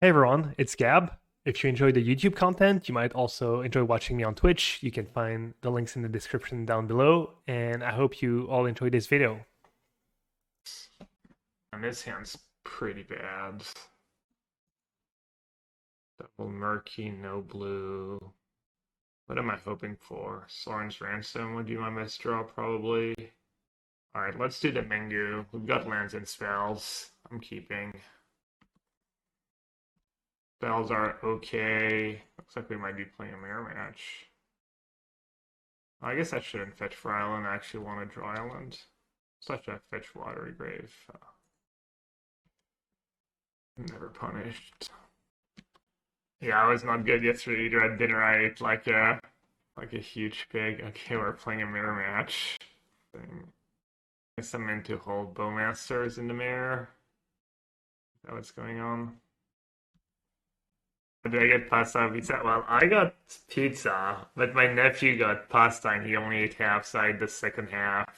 Hey everyone, it's Gab. If you enjoy the YouTube content, you might also enjoy watching me on Twitch. You can find the links in the description down below, and I hope you all enjoy this video. And this hand's pretty bad. Double murky, no blue. What am I hoping for? Sauron's Ransom would be my best draw, probably. Alright, let's do the Mengu. We've got lands and spells. I'm keeping. Spells are okay. Looks like we might be playing a mirror match. I guess I shouldn't fetch for island. I actually want to draw island. Such a fetch Watery Grave. Never punished. Yeah, I was not good yesterday either. I didn't write like a huge pig. Okay, we're playing a mirror match. I guess I'm meant to hold Bowmasters in the mirror. Is that what's going on? Did I get pasta pizza? Well, I got pizza, but my nephew got pasta and he only ate half, so I ate the second half.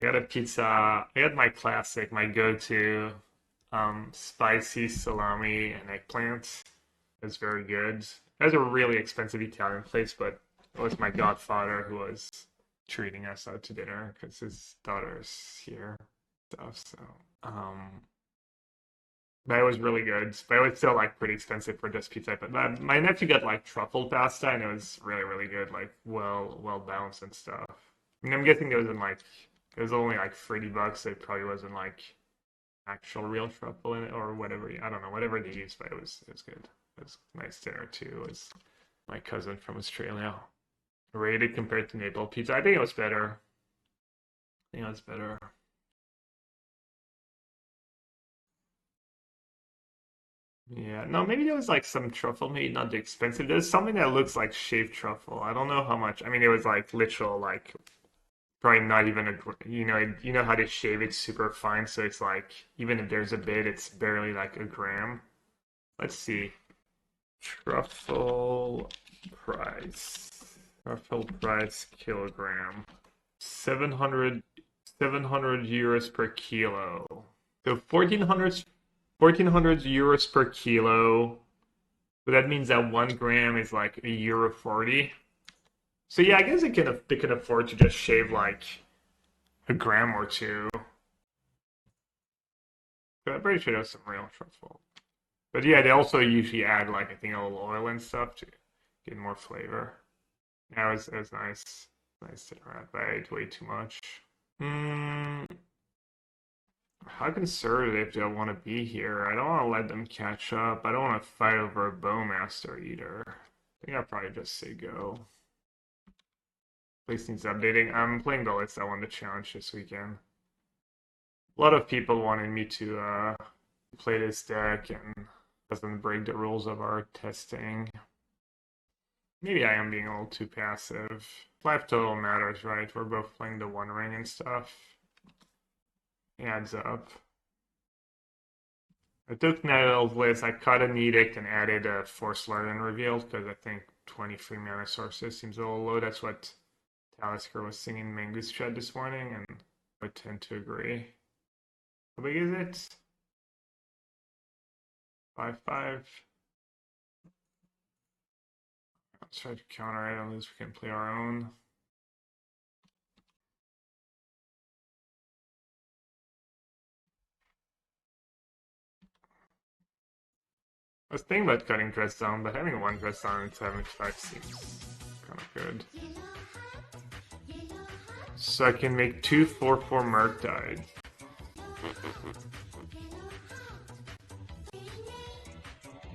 I got a pizza. I got my classic, my go-to, spicy salami and eggplant. It was very good. It was a really expensive Italian place, but it was my godfather who was treating us out to dinner because his daughter's here, stuff. So, but it was really good. But it was still like pretty expensive for just pizza. But my nephew got like truffle pasta, and it was really good, like well balanced and stuff. I mean, I'm guessing it was only like $30, so it probably wasn't like actual real truffle in it or whatever. I don't know, whatever they used, but it was good. It was a nice dinner too. It was my cousin from Australia. Rated compared to Naples pizza. I think it was better. Yeah, no, maybe there was like some truffle, maybe not the expensive. There's something that looks like shaved truffle. I don't know how much. I mean, it was like literal, like probably not even a, you know how they shave it super fine, so it's like even if there's a bit, it's barely like a gram. Let's see. Truffle price. Truffle price kilogram. 700 euros per kilo. So 1400 euros per kilo. So that means that 1 gram is like €1.40. So yeah, I guess they can afford to just shave like a gram or two. But I'm pretty sure there's some real truffle. But yeah, they also usually add like I think a little oil and stuff to get more flavor. Yeah, it was nice. Nice to interact, but I ate way too much. How conservative do I want to be here? I don't want to let them catch up. I don't want to fight over a Bowmaster either. I think I'll probably just say go. Place needs updating. I'm playing the list I won the challenge this weekend. A lot of people wanted me to play this deck and doesn't break the rules of our testing. Maybe I am being a little too passive. 5 total matters, right? We're both playing the One Ring and stuff. Adds up. I took Night List, I cut an Edict and added a Force Lrien Revealed because I think 23 mana sources seems a little low. That's what Talisker was singing in Mango's chat this morning, and I tend to agree. How big is it? 5/5. Let's try to counter it, at least we can play our own. I was thinking about cutting Dress Down, but having one Dress Down and 75 seems kind of good. So I can make 2 4/4 Murktide.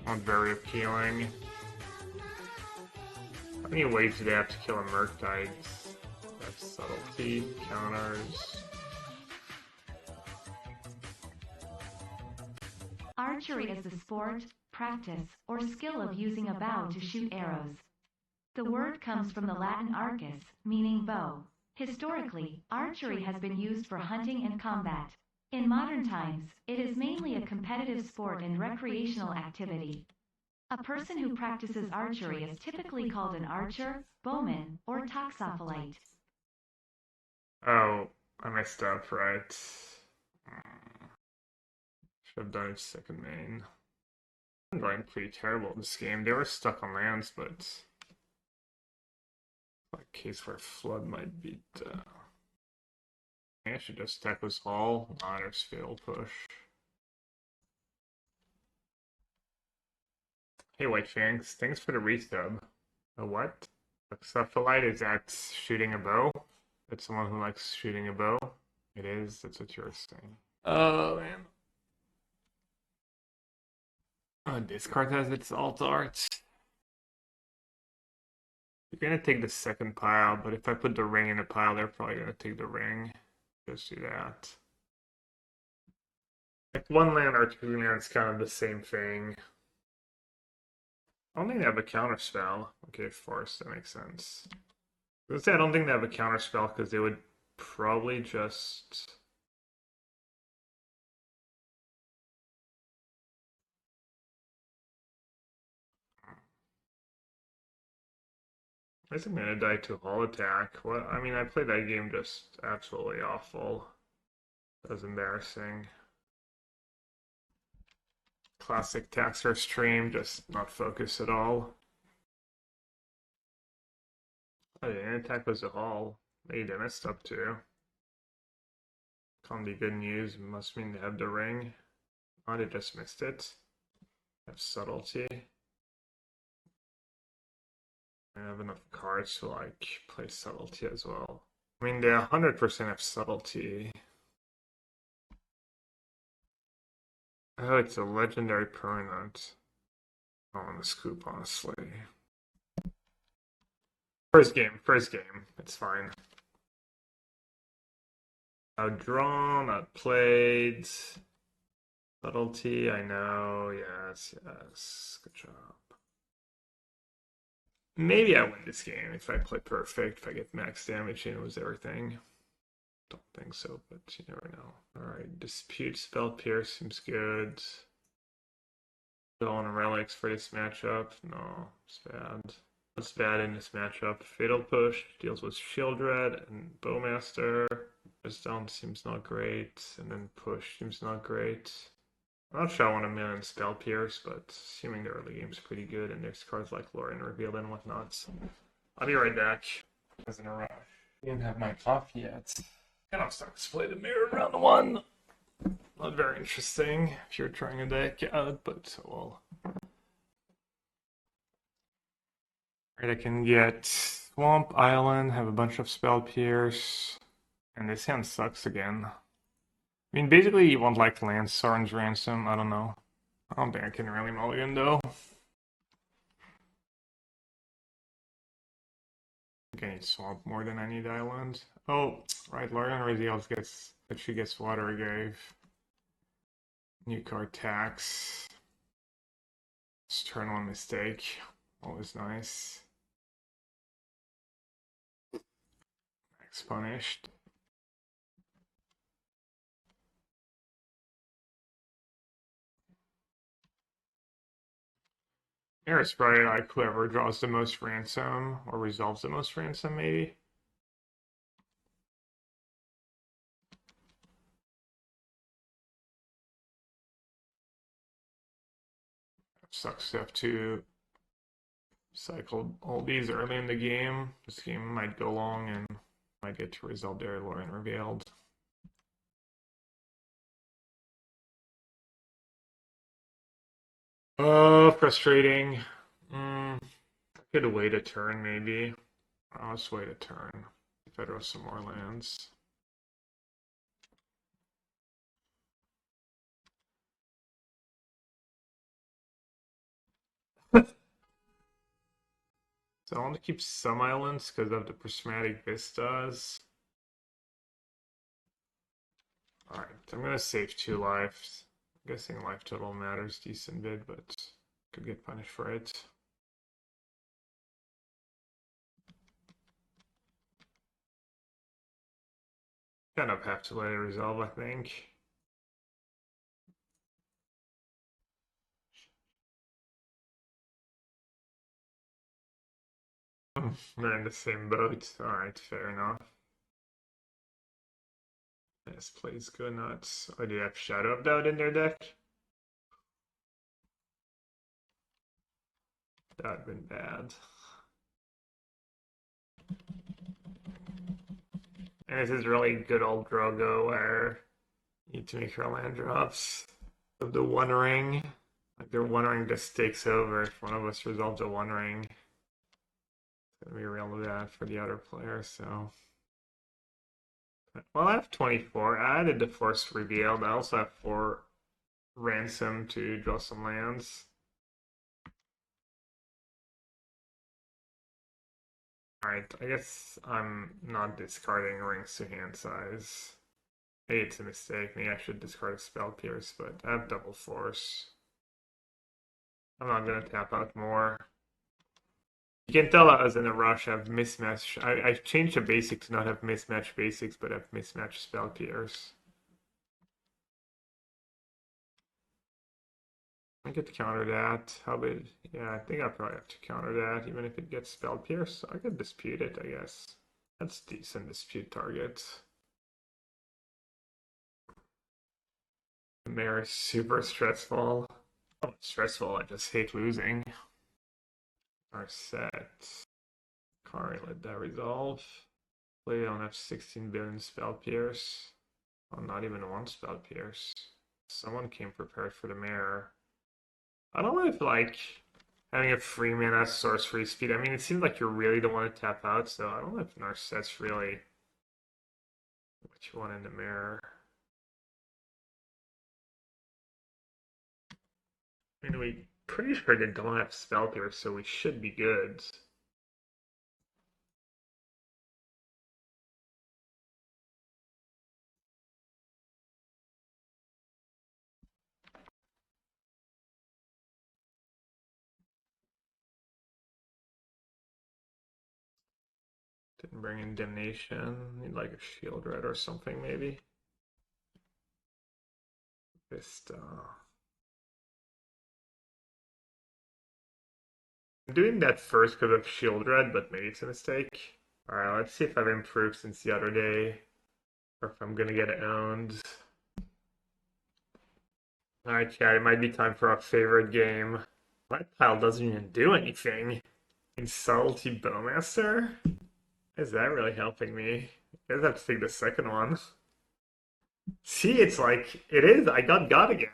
Not very appealing. How many ways do they have to kill a Murktide? That's Subtlety, counters. Archery is the sport, practice, or skill of using a bow to shoot arrows. The word comes from the Latin arcus, meaning bow. Historically, archery has been used for hunting and combat. In modern times, it is mainly a competitive sport and recreational activity. A person who practices archery is typically called an archer, bowman, or toxophilite. Oh, I messed up, right? Should have done it second main. going pretty terrible this game. They were stuck on lands, but a case where Flood might beat. I should just stack with Hall. There's Fatal Push. Hey, White Fangs, thanks for the resub. A what? Subtlety, is that shooting a bow? That's someone who likes shooting a bow? It is, that's what you're saying. Oh, man. This card has its alt art. You're gonna take the second pile, but if I put the ring in the pile, they're probably gonna take the ring. Just do that. Like 1 land or 2 lands, kind of the same thing. I don't think they have a counterspell. Okay, Force, that makes sense. I was gonna say I don't think they have a counterspell because they would probably just. I guess I'm gonna die to Hull Attack. What? I mean, I played that game just absolutely awful. That was embarrassing. Classic Taxer stream, just not focused at all. Oh, the attack was a Hull. They messed up too. Can't be good news. Must mean they have the ring. Oh, they just missed it. Have Subtlety. I have enough cards to like play Subtlety as well. I mean, they 100% have Subtlety. Oh, it's a legendary permanent. I want to scoop, honestly. First game. It's fine. Outdrawn, outplayed. Subtlety, I know. Yes. Good job. Maybe I win this game if I play perfect, if I get max damage and lose everything. Don't think so, but you never know. Alright, Dispute, Spell Pierce seems good. Still on relics for this matchup. No, it's bad. What's bad in this matchup? Fatal Push deals with Sheoldred and Bowmaster. Just down seems not great, and then Push seems not great. I'm not sure I want to min Spell Pierce, but assuming the early game's pretty good, and there's cards like Lrien Revealed and whatnot. So I'll be right back. I was in a rush. Didn't have my coffee yet. And I'm starting to play the Mire round 1. Not very interesting if you're trying a deck out, but well. Alright, I can get Swamp Island, have a bunch of Spell Pierce, and this hand sucks again. I mean, basically, you want like land Sauron's Ransom. I don't know. I don't think I can really mulligan though. I think I need Swamp more than I need Island. Oh, right. Lrien Revealed gets. She gets Watery Grave. New card tax. It's turn 1 mistake. Always nice. Max punished. Here it's probably like whoever draws the most ransom or resolves the most ransom, maybe. Sucks to have to cycle all these early in the game. This game might go long and might get to resolve their Lrien Revealed. Oh, frustrating. I could wait a turn, maybe. I'll just wait a turn. If I draw some more lands. So I want to keep some islands because of the Prismatic Vistas. Alright, I'm going to save 2 lives. I'm guessing life total matters decent bit, but could get punished for it. Kind of have to let it resolve, I think. We're in the same boat. Alright, fair enough. Yes, plays go nuts. Oh, do you have Shadow of Doubt in their deck? That'd been bad. And this is really good old Drogo where you need to make your land drops of the One Ring. Like their One Ring just takes over if one of us resolves a One Ring. It's gonna be real bad for the other player, so. Well, I have 24. I added the Force Revealed. I also have 4 Ransom to draw some lands. Alright, I guess I'm not discarding rings to hand size. Maybe it's a mistake. Maybe I should discard a Spell Pierce, but I have double force. I'm not gonna tap out more. You can tell I was in a rush. I have mismatch. I changed the basic to not have mismatch basics, but have mismatch Spell Pierce. I could counter that. How big? Yeah, I think I probably have to counter that, even if it gets Spell Pierce. I could dispute it, I guess. That's decent dispute target. The Mire is super stressful. Oh, stressful. I just hate losing. Our set. Can't let that resolve. Play on F16 billion Spell Pierce. Oh, not even one Spell Pierce. Someone came prepared for the Mire. I don't know if, like, having a free mana sorcery speed, I mean, it seems like you really don't want to tap out, so I don't know if Narset's really what you want in the Mire. I mean, we pretty sure they don't have Spell Pierce, so we should be good. Didn't bring in Damnation. Need like a Sheoldred or something, maybe. Vista. I'm doing that first because of Sheoldred, but maybe it's a mistake. Alright, let's see if I've improved since the other day. Or if I'm gonna get owned. Alright, chat, it might be time for our favorite game. My pile doesn't even do anything. In Subtlety Bowmaster? Is that really helping me? I guess I have to take the second one. See, it's like, it is, I got God again.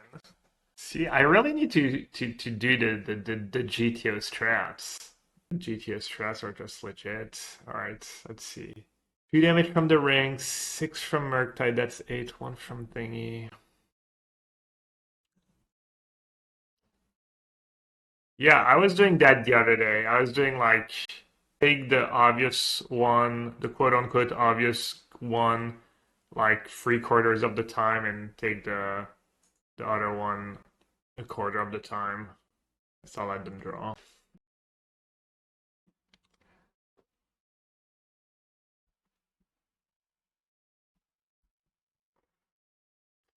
See, I really need to do the GTO traps. GTO traps are just legit. Alright, let's see. 2 damage from the ring, 6 from Murktide, that's 8, 1 from Thingy. Yeah, I was doing that the other day. I was doing like take the obvious one, the quote unquote obvious one, like 3/4 of the time, and take the other one 1/4 of the time. So I'll let them draw.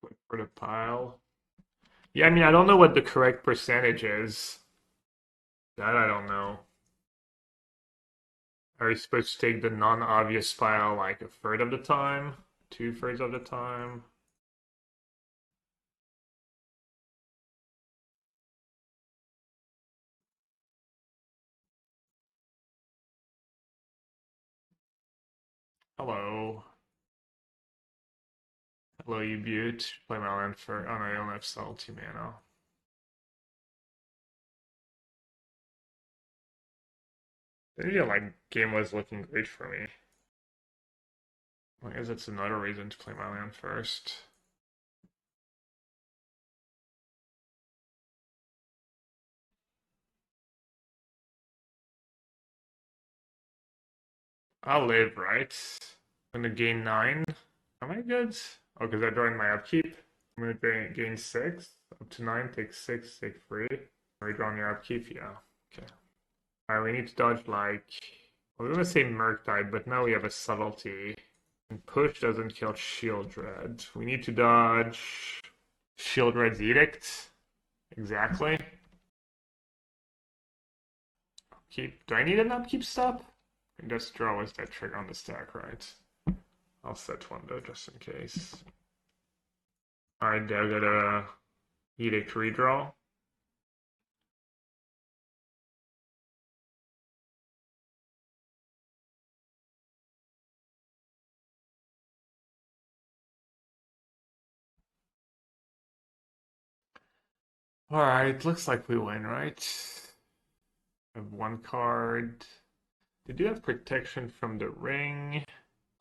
Wait for the pile. Yeah, I mean, I don't know what the correct percentage is. That I don't know. Are you supposed to take the non-obvious pile like 1/3 of the time? 2/3 of the time? Hello. Hello, you butte. Play my land for. Oh no, I don't have Subtlety mana. The like game was looking great for me. I guess that's another reason to play my land first. I'll live, right? I'm gonna gain 9. Am I good? Oh, because I joined my upkeep. I'm gonna gain 6. Up to 9, take 6, take 3. Redraw on your upkeep, yeah. Okay. Alright, we need to dodge like. I was gonna say Murktide, but now we have a Subtlety. And push doesn't kill Sheoldred. We need to dodge Sheoldred's Edict. Exactly. Upkeep. Do I need an upkeep stop? And just draw with that trigger on the stack, right? I'll set one though, just in case. Alright, now I got a Edict redraw. Alright, looks like we win, right? Have one card. They do have protection from the ring.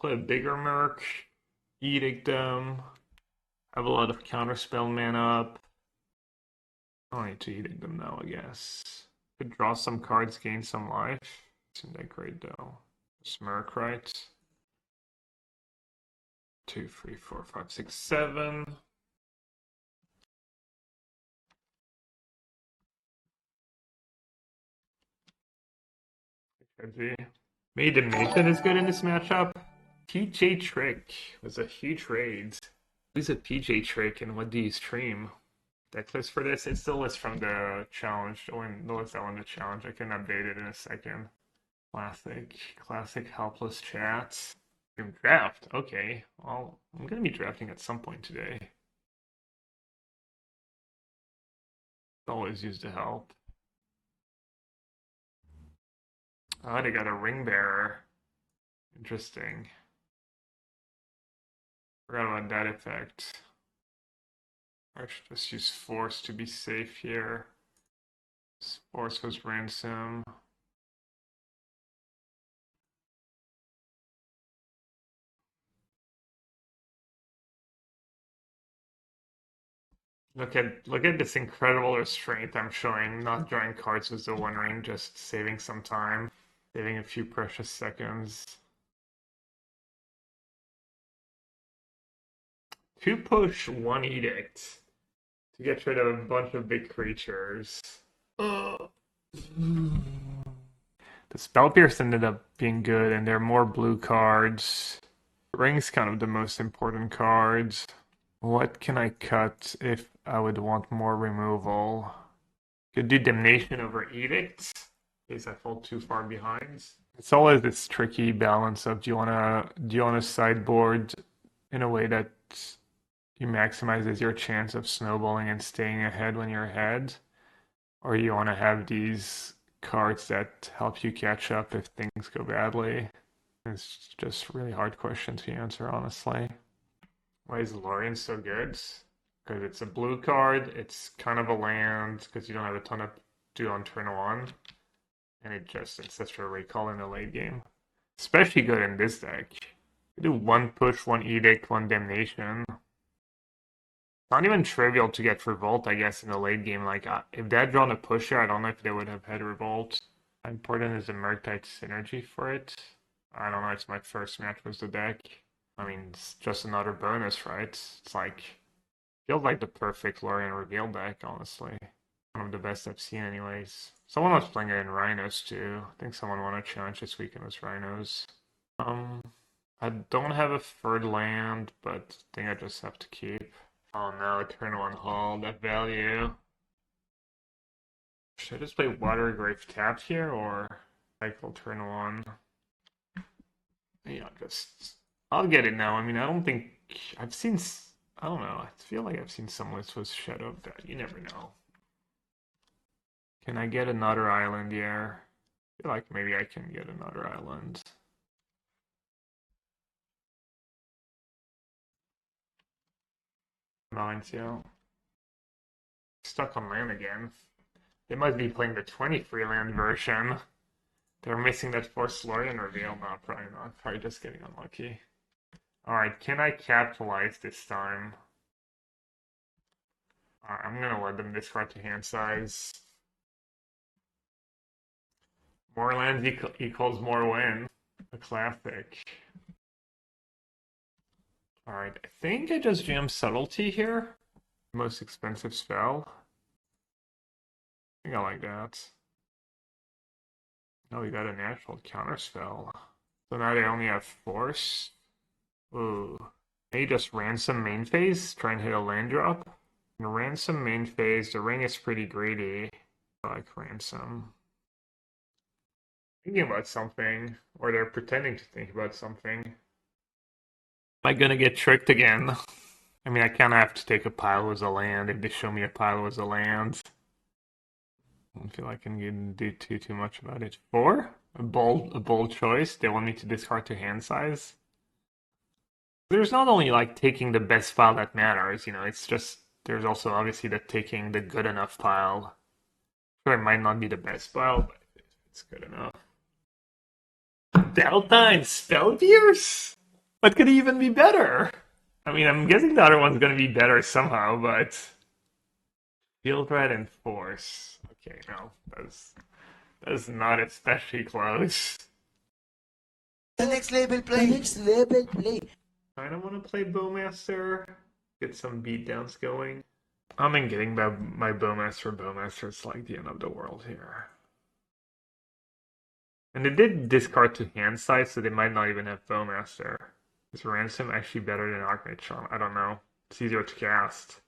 Play a bigger Merc. Edict them. Have a lot of Counterspell mana up. I don't need to Edict them now, I guess. Could draw some cards, gain some life. Isn't that great though? Smirk, right? 2, 3, 4, 5, 6, 7. Maybe Damnation is good in this matchup. PJ Trick was a huge raid. Who's a PJ Trick and what do you stream? Decklist for this? It's still list from the challenge, or in the list that won the challenge. I can update it in a second. Classic helpless chat. Draft, okay. Well, I'm gonna be drafting at some point today. Always use the help. Oh, they got a ring bearer. Interesting. Forgot about that effect. I should just use Force to be safe here. Force was Ransom. Look at this incredible restraint I'm showing. Not drawing cards with the One Ring, just saving some time, saving a few precious seconds. 2 push, 1 edict to get rid of a bunch of big creatures. The Spell Pierce ended up being good, and there are more blue cards. Ring's kind of the most important cards. What can I cut if I would want more removal? Could do Damnation over Edict, in case I fall too far behind. It's always this tricky balance of do you wanna sideboard in a way that you maximizes your chance of snowballing and staying ahead when you're ahead, or you want to have these cards that help you catch up if things go badly. It's just really hard question to answer, honestly. Why is Lrien so good? Because it's a blue card, it's kind of a land, because you don't have a ton of do on turn 1, and it's such a recall in the late game. Especially good in this deck. You do 1 push, 1 edict, 1 damnation. Not even trivial to get Revolt, I guess, in the late game. Like, if they had drawn a pusher, I don't know if they would have had Revolt. How important is the Murktide synergy for it? I don't know, it's my first match with the deck. I mean, it's just another bonus, right? It's like, feels like the perfect Lrien Revealed deck, honestly. One of the best I've seen anyways. Someone was playing it in Rhinos too. I think someone won a challenge this weekend with Rhinos. I don't have a third land, but I think I just have to keep. Oh no, turn 1 Hall, that value. Should I just play Watery Grave tapped here, or cycle turn 1? Yeah, I'll get it now. I mean, I don't think I've seen. I don't know. I feel like I've seen some lists with Shadow of that. You never know. Can I get another island here? I feel like maybe I can get another island. Yeah. Stuck on land again. They might be playing the 23 land version. They're missing that Force Lrien Reveal. No, probably not. Probably just getting unlucky. Alright, can I capitalize this time? I'm gonna let them discard to hand size. More lands equals more win. A classic. Alright, I think I just jammed Subtlety here. Most expensive spell. I think I like that. Oh, we got a natural counterspell. So now they only have Force. Ooh. Maybe just Ransom main phase, try and hit a land drop. And Ransom main phase, the ring is pretty greedy. I like Ransom. Thinking about something, or they're pretending to think about something. Am I gonna get tricked again? I mean, I kind of have to take a pile as a land if they show me a pile as a land. I don't feel like I can do too much about it. 4? A bold choice. They want me to discard to hand size. There's not only like taking the best file that matters, you know, it's just there's also obviously the taking the good enough pile. Sure, it might not be the best pile, but it's good enough. Delta and Spellpierce? What could even be better? I mean, I'm guessing the other one's gonna be better somehow, but Sheoldred and Force. Okay, no, that's not especially close. The next label play. I don't want to play Bowmaster. Get some beatdowns going. I mean, getting my Bowmaster is like the end of the world here. And they did discard to hand size, so they might not even have Bowmaster. Is Ransom actually better than Archmage Charm? I don't know. It's easier to cast.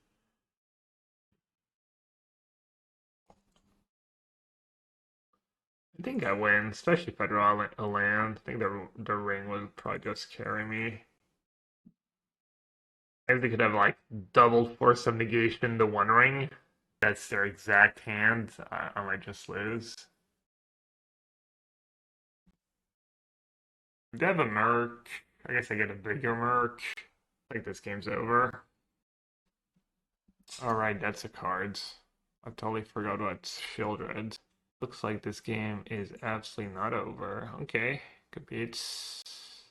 I think I win, especially if I draw a land. I think the ring would probably just carry me. Maybe they could have like double Force of Negation the One Ring. That's their exact hand. I might just lose. They have a Murk. I guess I get a bigger Murk. I think this game's over. Alright, that's a card. I totally forgot about Sheoldred. Looks like this game is absolutely not over. Okay, good beats.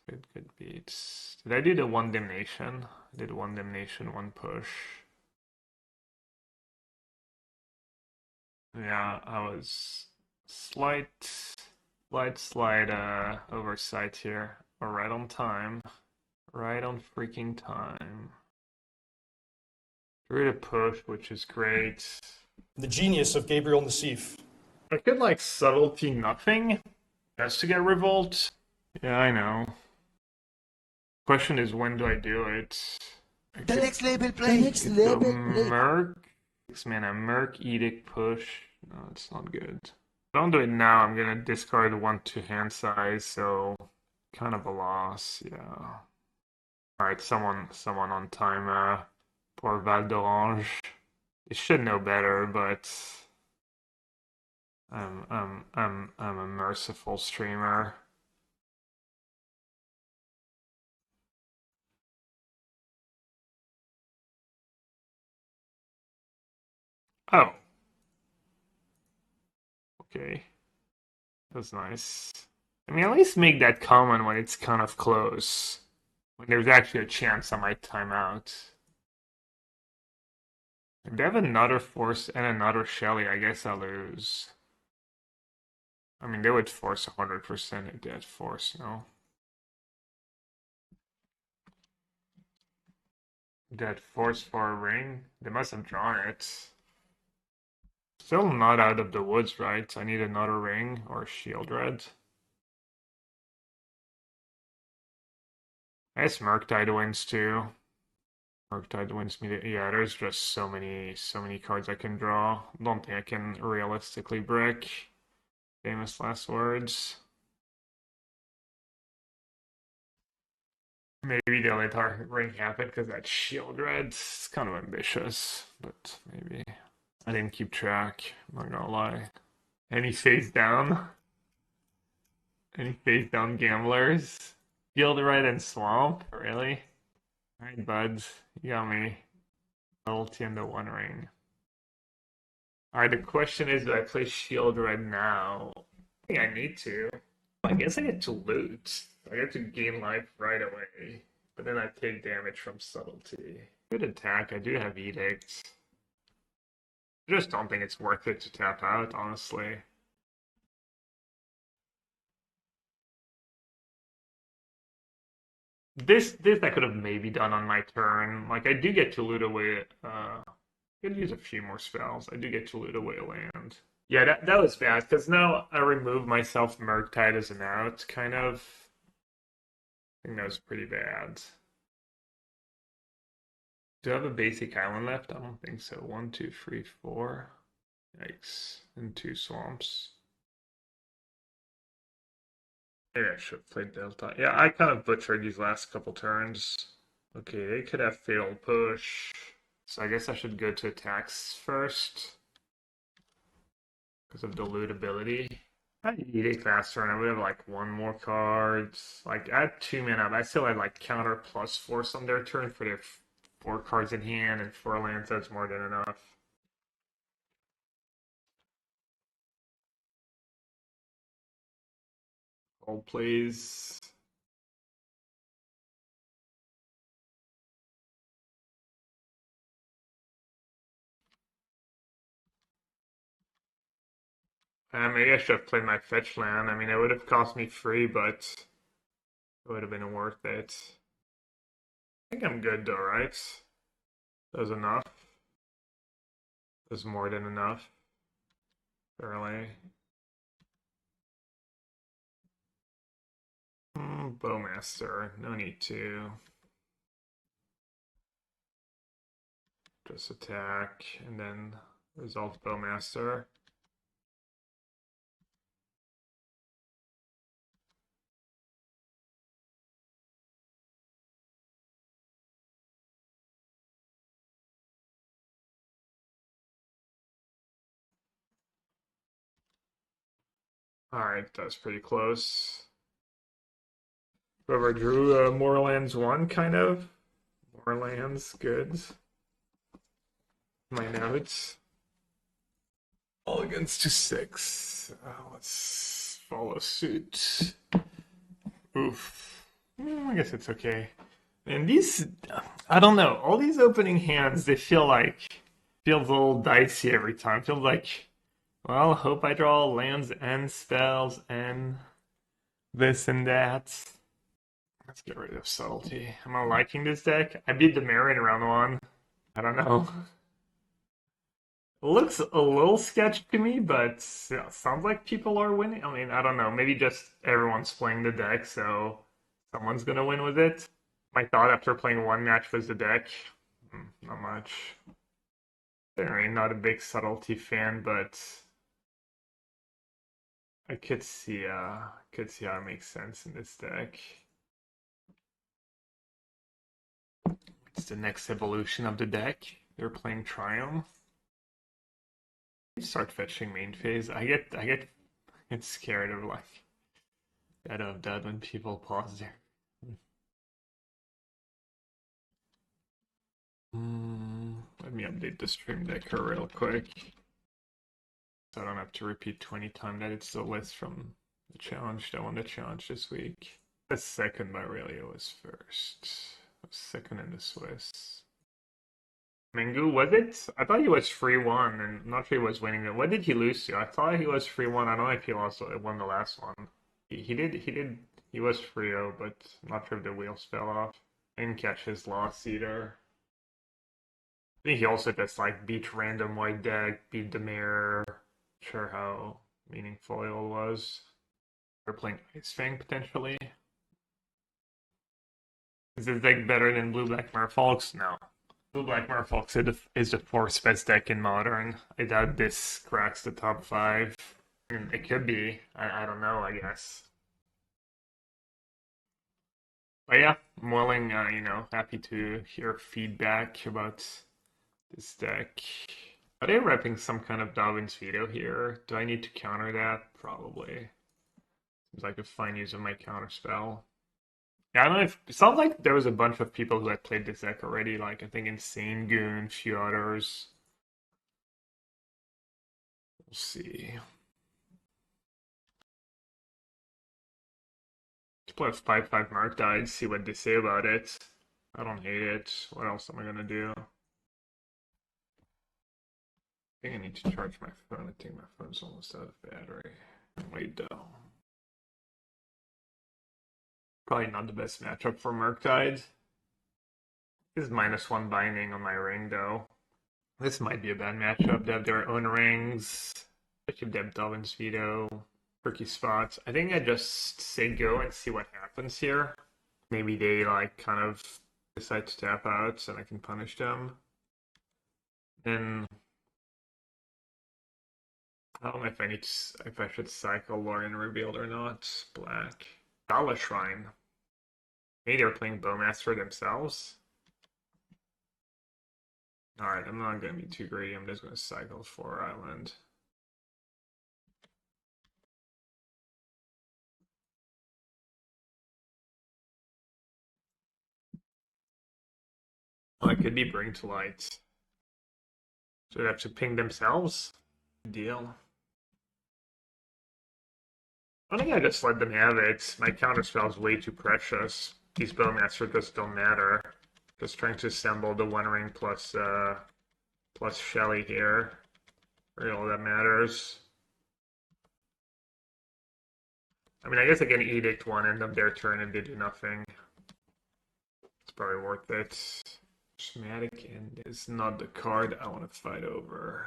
Good beats. Did I do the one Damnation? I did one Damnation, one push. Yeah, I was slight oversight here. But right on time. Right on freaking time. Drew to push, which is great. The genius of Gabriel Nassif. I could like subtlety nothing just to get revolt. Yeah, I know. Question is, when do I do it? The next label play. Murk. 6 mana Murk, Edict, push. No, it's not good. If I don't do it now, I'm gonna discard 1 to hand size, so kind of a loss, yeah. Alright, someone on time, poor Val d'Orange. They should know better, but I'm a merciful streamer. Oh. Okay. That's nice. I mean, at least make that common when it's kind of close. When there's actually a chance I might time out. If they have another Force and another Shelly, I guess I'll lose. I mean, they would force 100% if they had Force, no? That Force for a ring? They must have drawn it. Still not out of the woods, right? I need another ring or Sheoldred. I guess Murktide wins too. Murktide wins me. Yeah, there's just so many cards I can draw. Don't think I can realistically brick. Famous last words. Maybe they'll let our ring happen because that Sheoldred is kind of ambitious, but maybe. I didn't keep track, I'm not gonna lie. Any face down? Any face down gamblers? Sheoldred and Swamp? Really? Alright, buds. You got me. Subtlety and the One Ring. Alright, the question is, do I play Sheoldred now? I think I need to. I guess I get to loot. I get to gain life right away. But then I take damage from Subtlety. Good attack. I do have Edict. I just don't think it's worth it to tap out, honestly. This I could have maybe done on my turn. Like, I do get to loot away. I could use a few more spells. I do get to loot away a land. Yeah, that was bad, because now I remove myself Murktide as an out, kind of. I think that was pretty bad. Do I have a basic island left? I don't think so. 1, 2, 3, 4. Yikes. And 2 swamps. Maybe I should have played Delta. Yeah, I kind of butchered these last couple turns. Okay, they could have failed push. So I guess I should go to attacks first. Because of the loot ability. I'd Edict faster and I would have like 1 more card. Like, I had 2 mana, but I still had like counter plus Force on their turn for their 4 cards in hand and 4 lands, that's more than enough. Hold, please. Maybe I should have played my fetch land. I mean, it would have cost me 3, but it would have been worth it. I think I'm good though, right? That's enough. That's more than enough. Fairly. Bowmaster, no need to. Just attack, and then resolve Bowmaster. Alright, that's pretty close. Whoever drew more lands 1, kind of. More lands, good. My notes. All against to 6. Let's follow suit. Oof. I guess it's okay. And these, I don't know. All these opening hands, they feel a little dicey every time. Feels like, well, hope I draw lands and spells and this and that. Let's get rid of Subtlety. Am I liking this deck? I beat the Mire in round 1. I don't know. It looks a little sketchy to me, but yeah, sounds like people are winning. I mean, I don't know. Maybe just everyone's playing the deck, so someone's gonna win with it. My thought after playing 1 match was the deck. Not much. Anyway, not a big Subtlety fan, but I could see how it makes sense in this deck. It's the next evolution of the deck. They're playing Triumph. Start fetching main phase. I get scared of like dead when people pause there. Let me update the stream deck real quick, so I don't have to repeat 20 times that it's the list from the challenge. That won the challenge this week. The second by Aurelio was first. Second in the Swiss. Mengu, was it? I thought he was 3-1, and I'm not sure he was winning it. What did he lose to? I thought he was 3-1. I don't know if he lost won the last one. He was 3-0, but I'm not sure if the wheels fell off. I didn't catch his loss either. I think he also just like beat random white deck, beat the Mire. Not sure how meaningful it all was. They're playing Ice Fang potentially. Is this deck better than Blue Black Merfolks? No. Blue Black Merfolks is the 4th best deck in Modern. I doubt this cracks the top 5. It could be. I don't know, I guess. But yeah, I'm willing, happy to hear feedback about this deck. Are they repping some kind of Darwin's Veto here? Do I need to counter that? Probably. Seems like a fine use of my Counterspell. Yeah, I don't know if it sounds like there was a bunch of people who had played this deck already, like I think Insane Goon, a few others. We'll see. Let's play with 5/5 Murktide, see what they say about it. I don't hate it. What else am I gonna do? I think I need to charge my phone. I think my phone's almost out of battery. Wait though. Probably not the best matchup for Murktide. This is -1 binding on my ring though. This might be a bad matchup. They have their own rings. Especially if they have Darwin's Veto. Tricky spots. I think I just say go and see what happens here. Maybe they like kind of decide to tap out and I can punish them. Then I don't know if I should cycle Lrien Revealed or not. Black. Dollar Shrine. Maybe they're playing Bowmaster themselves. Alright, I'm not gonna be too greedy. I'm just gonna cycle 4 Island. Well, it could be Bring to Light. So they have to ping themselves? Deal. I think I just let them have it. My counterspell is way too precious. These Bowmasters just don't matter. Just trying to assemble the One Ring plus Shelly here. Really all that matters. I mean, I guess I can Edict one, end up their turn, and they do nothing. It's probably worth it. Prismatic End is not the card I want to fight over.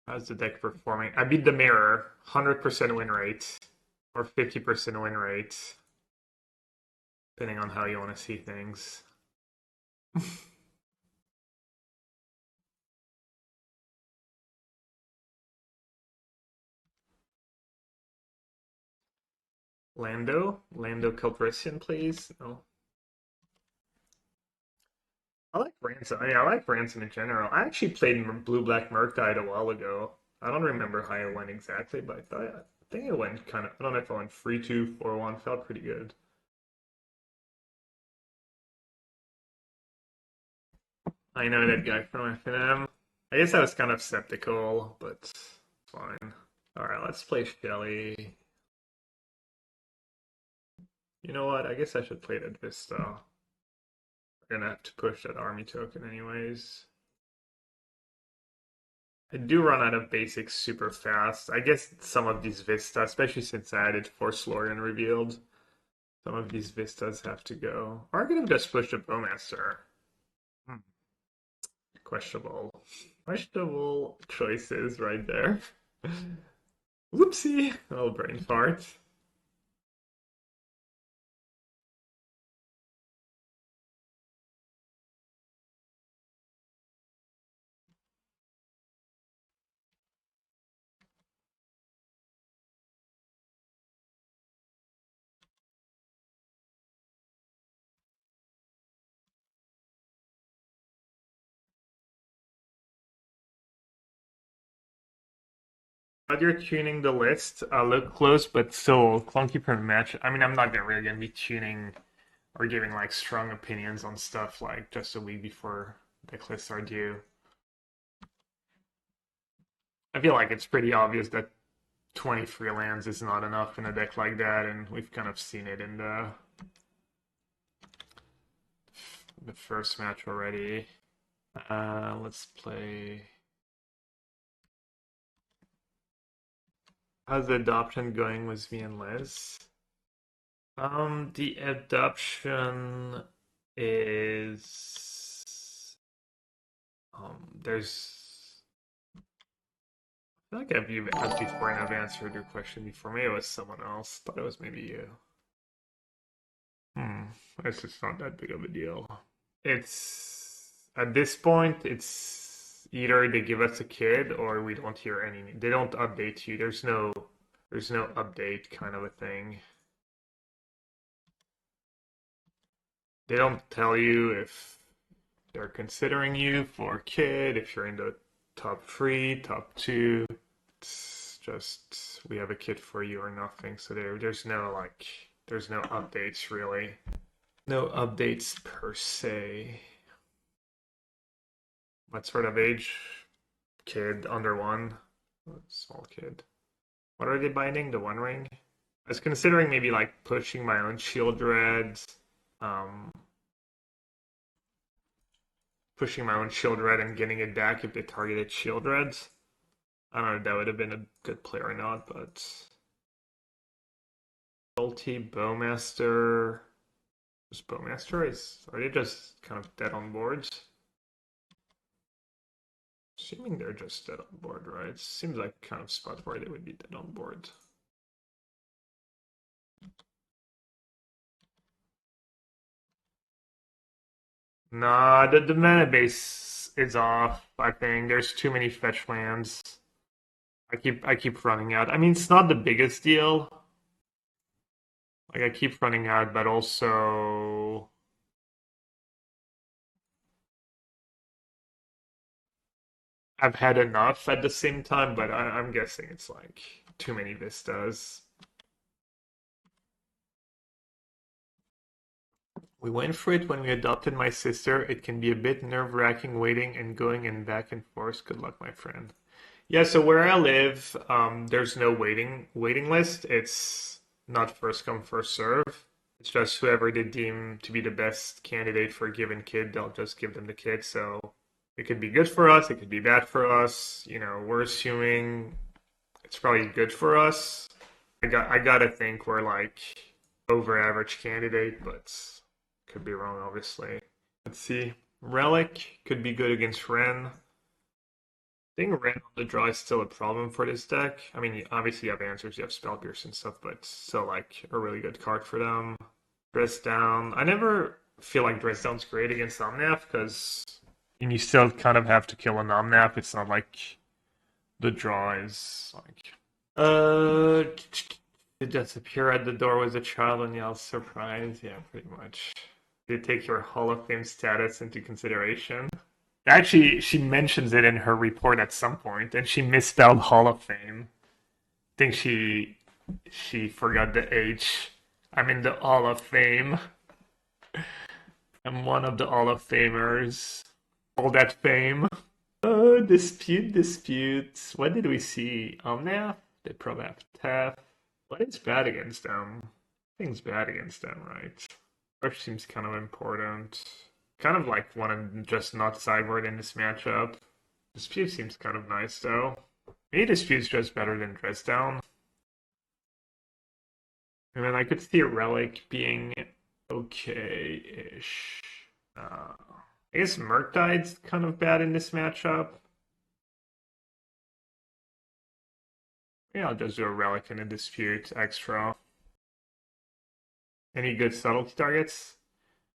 How's the deck performing? I beat the Mirror, 100% win rate, or 50% win rate, depending on how you want to see things. Lando Calrissian, please. No. I like Ransom. I mean, I like Ransom in general. I actually played Blue-Black Murktide a while ago. I don't remember how it went exactly, but I think it went kind of. I don't know if I went 3-2, 4-1. Felt pretty good. I know that guy from FNM. I guess I was kind of skeptical, but it's fine. Alright, let's play Shelly. You know what? I guess I should play that Vista. We're gonna have to push that army token anyways. I do run out of basics super fast. I guess some of these Vista, especially since I added Force Lrien Revealed, some of these Vistas have to go. Or I could have just pushed a Bowmaster. Questionable choices right there. Whoopsie! Oh, brain fart. But you're tuning the list, look close, but still clunky per match. I mean, I'm not really gonna be tuning or giving like strong opinions on stuff like just a week before decklists are due. I feel like it's pretty obvious that 23 lands is not enough in a deck like that, and we've kind of seen it in the first match already. Let's play. How's the adoption going with me and Liz? The adoption is there's I feel like I've asked before and I've answered your question before. Maybe it was someone else. Thought it was maybe you. It's just not that big of a deal. It's at this point it's either they give us a kid or we don't hear any. They don't update you. There's no update kind of a thing. They don't tell you if they're considering you for a kid, if you're in the top 3, top 2. It's just we have a kid for you or nothing. So there's no updates really. No updates per se. What sort of age? Kid under 1. Small kid. What are they binding? The One Ring? I was considering maybe like pushing my own Sheoldred. Pushing my own Sheoldred and getting it back if they targeted Sheoldred. I don't know if that would have been a good play or not, but Subtlety, Bowmaster. Just Bowmaster are they just kind of dead on board? Assuming they're just dead on board, right? Seems like kind of spot where they would be dead on board. Nah, the mana base is off. I think there's too many fetch lands. I keep running out. I mean, it's not the biggest deal. Like I keep running out, but also I've had enough at the same time. But I'm guessing it's like too many vistas. We went for it when we adopted my sister. It can be a bit nerve-wracking waiting and going and back and forth. Good luck, my friend. Yeah, so where I live, there's no waiting list. It's not first come, first serve. It's just whoever they deem to be the best candidate for a given kid, they'll just give them the kid. So it could be good for us, it could be bad for us. You know, we're assuming it's probably good for us. I gotta think we're like over average candidate, but could be wrong, obviously. Let's see. Relic could be good against Ren. I think Ren on the draw is still a problem for this deck. I mean, obviously you have answers, you have Spell Pierce and stuff, but still like a really good card for them. Dress Down. I never feel like Dress Down's great against Omnath because you still kind of have to kill an Omnath. It's not like the draw is like it just appear at the door as a child and yell surprise. Yeah, pretty much. They take your Hall of Fame status into consideration. Actually, she mentions it in her report at some point, and she misspelled Hall of Fame. I think she forgot the H. I'm in the Hall of Fame. I'm one of the Hall of Famers. All that fame. Oh, dispute. What did we see? Omnath? They probably have Tef. What is bad against them? Things bad against them, right? Rush seems kind of important. Kind of like want to just not sideboard in this matchup. Dispute seems kind of nice though. Maybe Dispute's just better than Dress Down. And then I could see a Relic being okay-ish. I guess Murktide's kind of bad in this matchup. Yeah, I'll just do a Relic and a Dispute extra. Any good subtlety targets?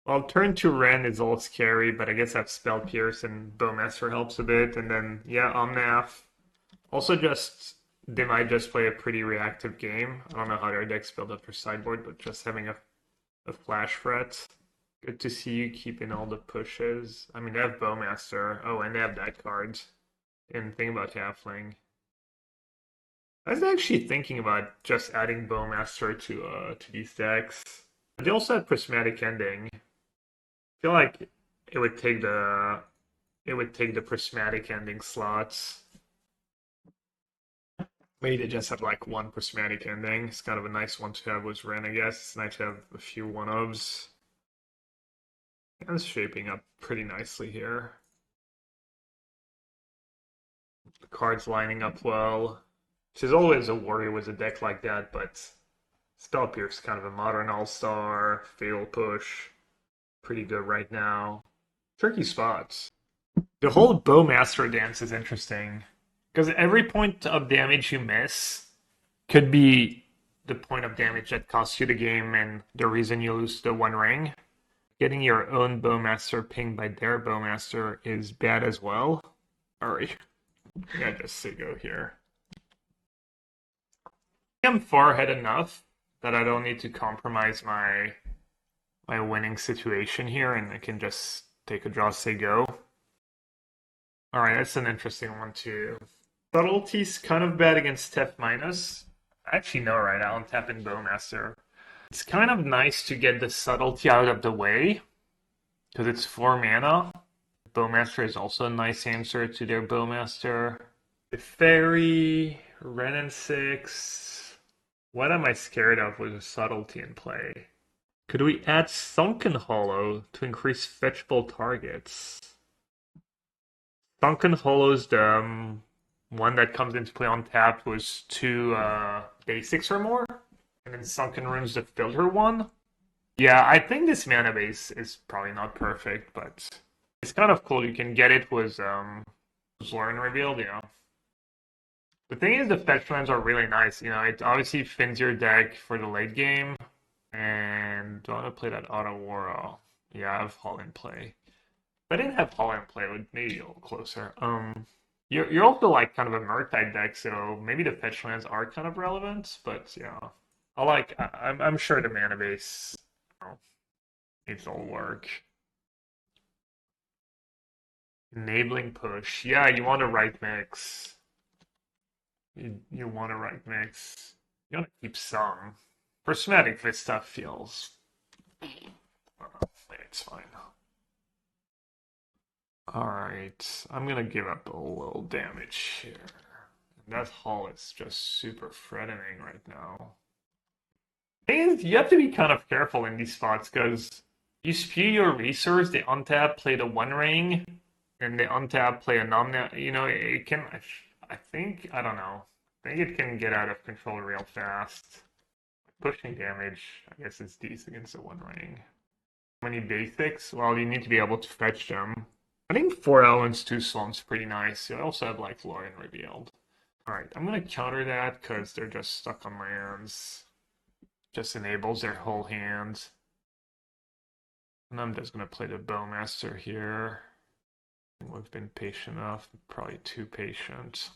Well, turn 2 Ren is all scary, but I guess that Spell Pierce and Bowmaster helps a bit. And then, yeah, Omnath. Also they might just play a pretty reactive game. I don't know how their deck's built up for sideboard, but just having a flash threat. Good to see you keeping all the pushes. I mean, they have Bowmaster. Oh, and they have that card. Didn't think about Halfling. I was actually thinking about just adding Bowmaster to these decks. They also have Prismatic Ending. I feel like it would take the Prismatic Ending slots. Maybe they just have like one Prismatic Ending. It's kind of a nice one to have with Ren, I guess. It's nice to have a few one-ofs. And it's shaping up pretty nicely here. The cards lining up well. Which is always a worry with a deck like that, but Spell Pierce is kind of a modern all-star. Fatal Push. Pretty good right now. Tricky spots. The whole Bowmaster dance is interesting. Because every point of damage you miss could be the point of damage that costs you the game and the reason you lose the one ring. Getting your own Bowmaster pinged by their Bowmaster is bad as well. Alright. Yeah, just say go here. I'm far ahead enough that I don't need to compromise my winning situation here, and I can just take a draw, say go. Alright, that's an interesting one too. Subtlety's kind of bad against Tef minus. Actually, no, right? I'll tap in Bowmaster. It's kind of nice to get the Subtlety out of the way, because it's 4 mana. Bowmaster is also a nice answer to their Bowmaster. The Fairy, Ren and 6. What am I scared of with a Subtlety in play? Could we add Sunken Hollow to increase fetchable targets? Sunken Hollow's the one that comes into play on tap was 2 basics or more, and then Sunken Rune's the filter one. Yeah, I think this mana base is probably not perfect, but it's kind of cool. You can get it with Lrien Revealed, you know. The thing is, the fetch lands are really nice. You know, it obviously thins your deck for the late game. And do I want to play that Otawara? Yeah, I have Hall in play. If I didn't have Hall in play, it would maybe be a little closer. You're also like kind of a Murktide deck, so maybe the fetch lands are kind of relevant. But yeah, I'm sure the mana base, you know, needs all work. Enabling push. Yeah, you want a right mix. You want a right mix. You want to keep some. Prismatic Vista feels It's fine. Alright, I'm gonna give up a little damage here. That hull is just super threatening right now. Thing is, you have to be kind of careful in these spots, because you spew your resource, they untap, play the One Ring, and they untap, play a Nomna. You know, it can, I think, I don't know. I think it can get out of control real fast. Pushing damage, I guess it's decent against the One Ring. How many basics? Well, you need to be able to fetch them. I think 4 elements, 2 slumps pretty nice. I also have like Lrien Revealed. Alright, I'm gonna counter that because they're just stuck on lands. Just enables their whole hand. And I'm just gonna play the Bowmaster here. We've been patient enough, probably too patient.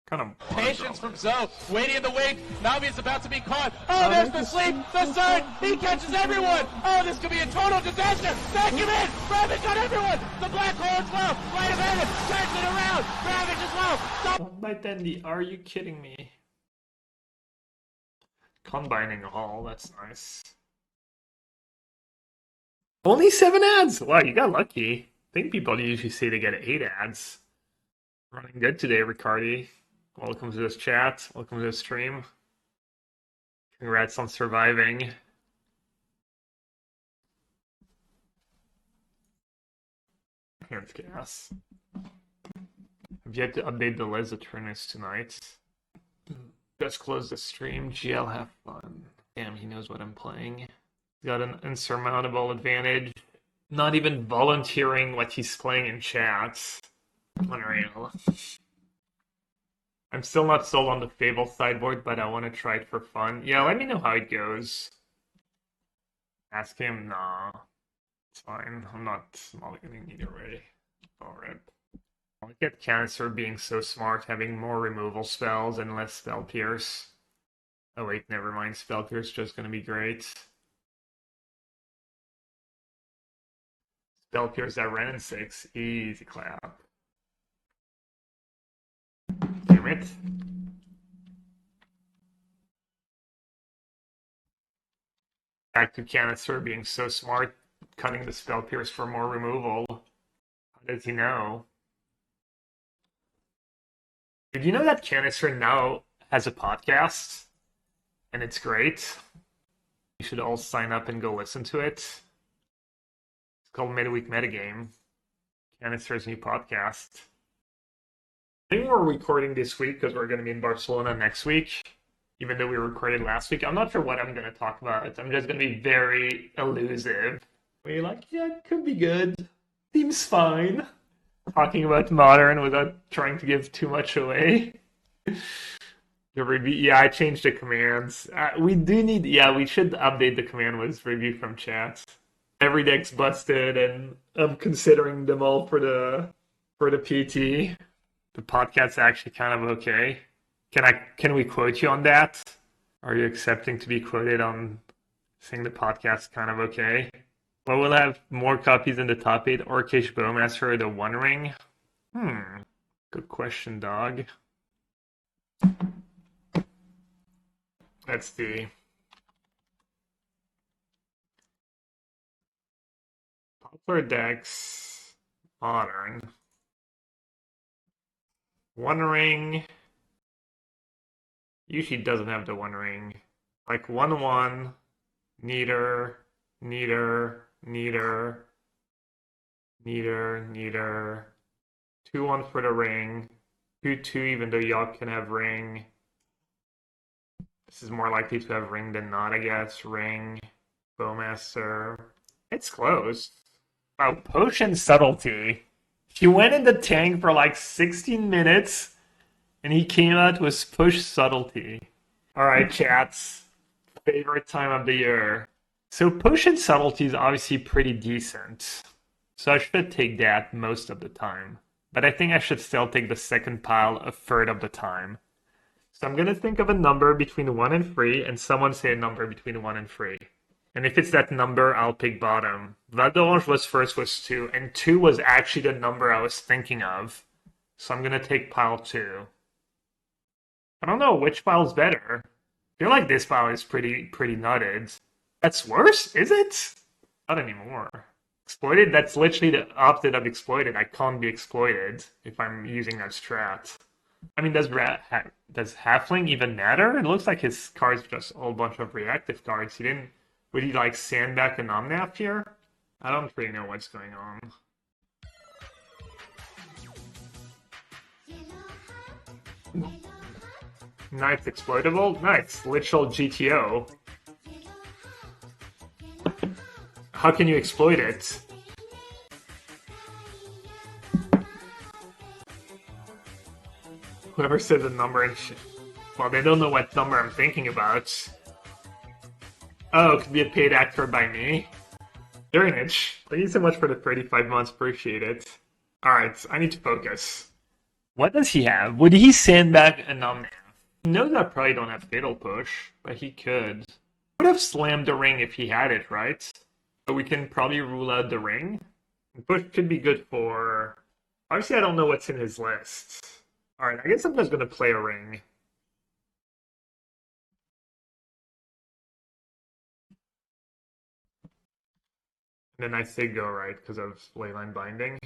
Kind of patience from Zoe, waiting in the wings. Nami is about to be caught. Oh, there's the sleep, the surge. He catches everyone. Oh, this could be a total disaster. Vacuum in. Ravage on everyone. The black hole as well. Right of Edit. Turns it around. Ravage as well. Stop. By Dandy, are you kidding me? Combining a hall, that's nice. Only 7 ads! Wow, you got lucky. I think people usually say they get 8 ads. Running good today, Riccardi. Welcome to this chat. Welcome to this stream. Congrats on surviving. Hands chaos. I've yet to update the Les Eternus tonight. Just close the stream. GL, have fun. Damn, he knows what I'm playing. Got an insurmountable advantage. Not even volunteering what he's playing in chat. Unreal. I'm still not sold on the Fable sideboard, but I want to try it for fun. Yeah, let me know how it goes. Ask him? Nah. It's fine. I'm not getting either way. Alright. I get Cancer being so smart, having more removal spells and less Spell Pierce. Oh wait, never mind. Spell Pierce is just gonna be great. Spell Pierce at Ren 6. Easy clap. Damn it. Back to Canister being so smart, cutting the Spell Pierce for more removal. How does he know? Did you know that Canister now has a podcast? And it's great. You should all sign up and go listen to it. It's called Midweek Metagame. Canister's new podcast. I think we're recording this week because we're going to be in Barcelona next week, even though we recorded last week. I'm not sure what I'm going to talk about. I'm just going to be very elusive. We're like, yeah, it could be good. Seems fine. Talking about Modern without trying to give too much away. The review, yeah, I changed the commands. We do need, yeah, we should update the command with review from chat. Every deck's busted, and I'm considering them all for the PT. The podcast's actually kind of okay. Can we quote you on that? Are you accepting to be quoted on saying the podcast's kind of okay? Well, we'll have more copies in the top 8. Orcish Bowmaster or the One Ring? Good question, dog. Let's see. Popular decks. Modern. One Ring. Usually doesn't have the One Ring. Like 1/1. Neither. 2/1 for the ring. 2/2 even though y'all can have ring. This is more likely to have ring than not, I guess. Ring. Bowmaster. It's close. Wow, Potion Subtlety. He went in the tank for like 16 minutes and he came out with Push Subtlety. Alright, chats. Favorite time of the year. So Potion Subtlety is obviously pretty decent. So I should take that most of the time. But I think I should still take the second pile a third of the time. So I'm going to think of a number between 1 and 3, and someone say a number between 1 and 3. And if it's that number, I'll pick bottom. Val d'Orange was first, was 2, and 2 was actually the number I was thinking of. So I'm going to take pile 2. I don't know which file's better. I feel like this file is pretty nutted. That's worse, is it? Not anymore. Exploited? That's literally the opposite of exploited. I can't be exploited if I'm using that strat. I mean, does Halfling even matter? It looks like his cards are just a whole bunch of reactive cards. He didn't... Would he, like, sandbag an Omnath here? I don't really know what's going on. Nice, exploitable? Nice, literal GTO. How can you exploit it? Whoever said the number and shit. Well, they don't know what number I'm thinking about. Oh, it could be a paid actor by me. Drainage. Thank you so much for the 35 months, appreciate it. Alright, I need to focus. What does he have? Would he sandbag an Omnath? He knows I probably don't have Fatal Push, but he could. Would have slammed the ring if he had it, right? So we can probably rule out the ring. Push could be good for... Obviously, I don't know what's in his list. Alright, I guess I'm just going to play a ring. And then I say go, right, because of Leyline Binding.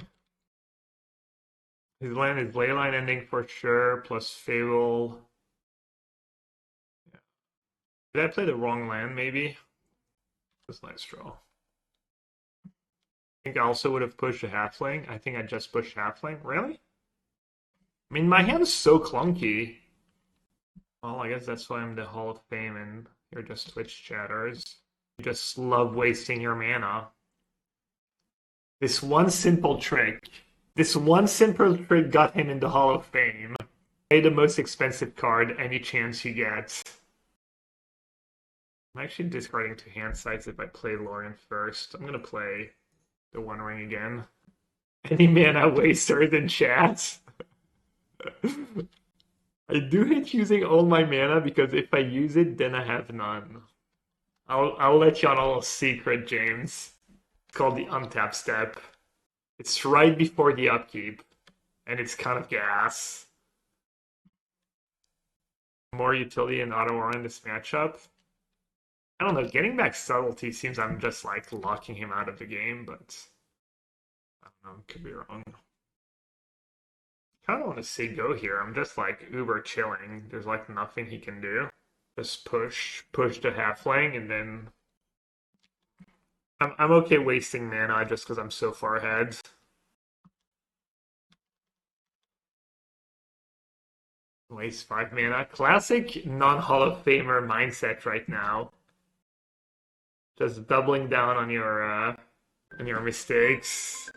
His land is Leyline Ending for sure, plus Fable. Yeah. Did I play the wrong land, maybe? That's a nice draw. I think I also would have pushed a Halfling. I think I just pushed Halfling. Really? I mean, my hand is so clunky. Well, I guess that's why I'm the Hall of Fame and you're just Twitch chatters. You just love wasting your mana. This one simple trick got him in the Hall of Fame. Play the most expensive card any chance you get. I'm actually discarding 2 hand sites if I play Lrien first. I'm gonna play the One Ring again. Any mana waster than chat. I do hate using all my mana because if I use it, then I have none. I'll let you on a little secret, James. It's called the untap step. It's right before the upkeep, and it's kind of gas. More utility in Otawara in this matchup. I don't know, getting back Subtlety seems I'm just like locking him out of the game, but I don't know, could be wrong. I don't want to say go here. I'm just like uber chilling. There's like nothing he can do. Just push the halfling, and then I'm okay wasting mana just because I'm so far ahead. Waste 5 mana. Classic non-Hall of Famer mindset right now. Just doubling down on your mistakes.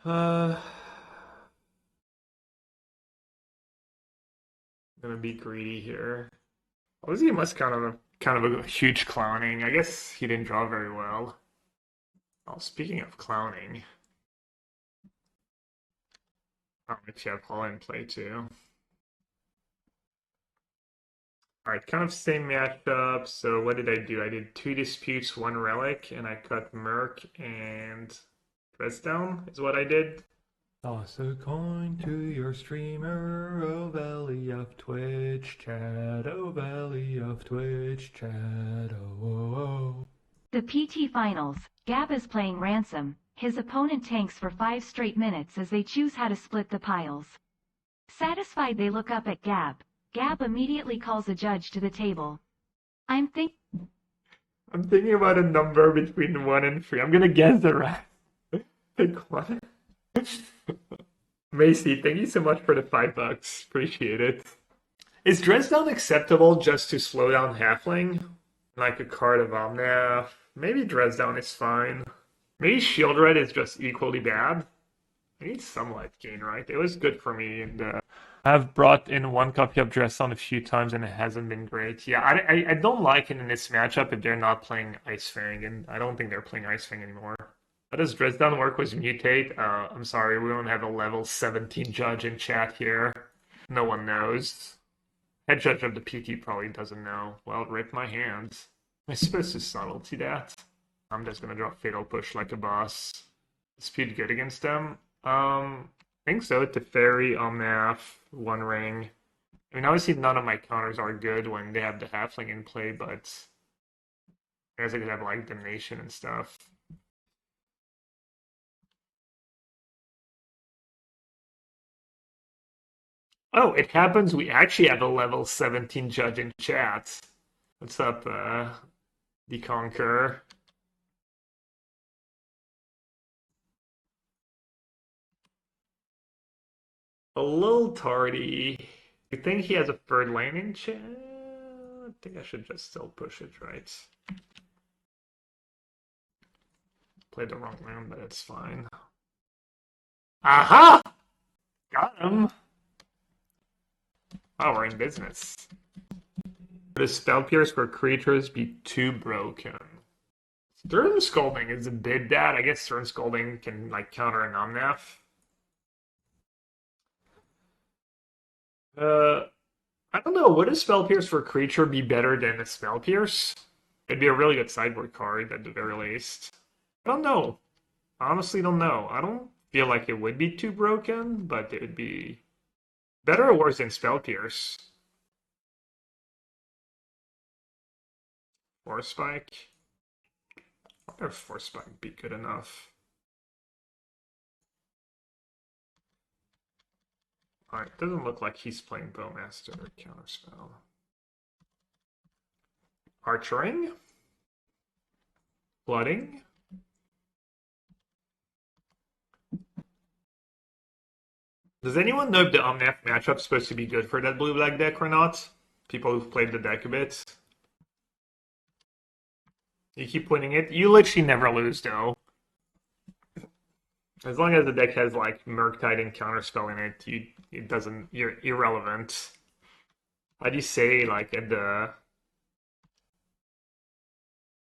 I'm gonna be greedy here. Ozzy must kind of a huge clowning. I guess he didn't draw very well. Oh, speaking of clowning, oh, actually have Paul in play too. Alright, kind of same matchup. So what did I do? I did 2 disputes, 1 relic, and I cut Murk and Dresdown is what I did. Toss a coin to your streamer, oh valley of Twitch chat, oh valley of Twitch chat, oh. The PT Finals, Gab is playing Ransom. His opponent tanks for 5 straight minutes as they choose how to split the piles. Satisfied, they look up at Gab. Gab immediately calls a judge to the table. I'm thinking about a number between 1 and 3. I'm gonna guess the rest. Pick one. Macy, thank you so much for the $5. Appreciate it. Is Dress Down acceptable just to slow down Halfling? Like a card of Omnath? Maybe Dress Down is fine. Maybe Sheoldred is just equally bad. I need some life gain, right? It was good for me. And I've brought in one copy of Dress Down a few times and it hasn't been great. Yeah, I don't like it in this matchup if they're not playing Ice Fang, and I don't think they're playing Ice Fang anymore. How does Dress Down work with Mutate? I'm sorry, we don't have a level 17 judge in chat here. No one knows. Head judge of the PT probably doesn't know. Well, rip my hands. Am I supposed to subtlety that? I'm just gonna draw Fatal Push like a boss. Speed good against them? I think so. Teferi, Omnath, One Ring. I mean, obviously none of my counters are good when they have the Halfling in play, but I guess I could have like Damnation and stuff. Oh, it happens we actually have a level 17 judge in chat. What's up, the Conqueror? A little tardy. You think he has a third lane in chat? I think I should just still push it, right? Played the wrong land, but it's fine. Aha! Got him! Oh, we're in business. Would a Spell Pierce for creatures be too broken? Stern Scolding is a bit bad. I guess Stern Scolding can like counter an Omnath. I don't know. Would a Spell Pierce for creature be better than a Spell Pierce? It'd be a really good sideboard card at the very least. I don't know. I honestly don't know. I don't feel like it would be too broken, but it would be better or worse than Spell Pierce. Force Spike? I wonder if Force Spike would be good enough. Alright, doesn't look like he's playing Bowmaster or Counterspell. Archering? Flooding? Does anyone know if the Omnath matchup's supposed to be good for that blue-black deck or not? People who've played the deck a bit. You keep winning it. You literally never lose, though. As long as the deck has like Murktide and Counterspell in it, you're irrelevant. How do you say like at the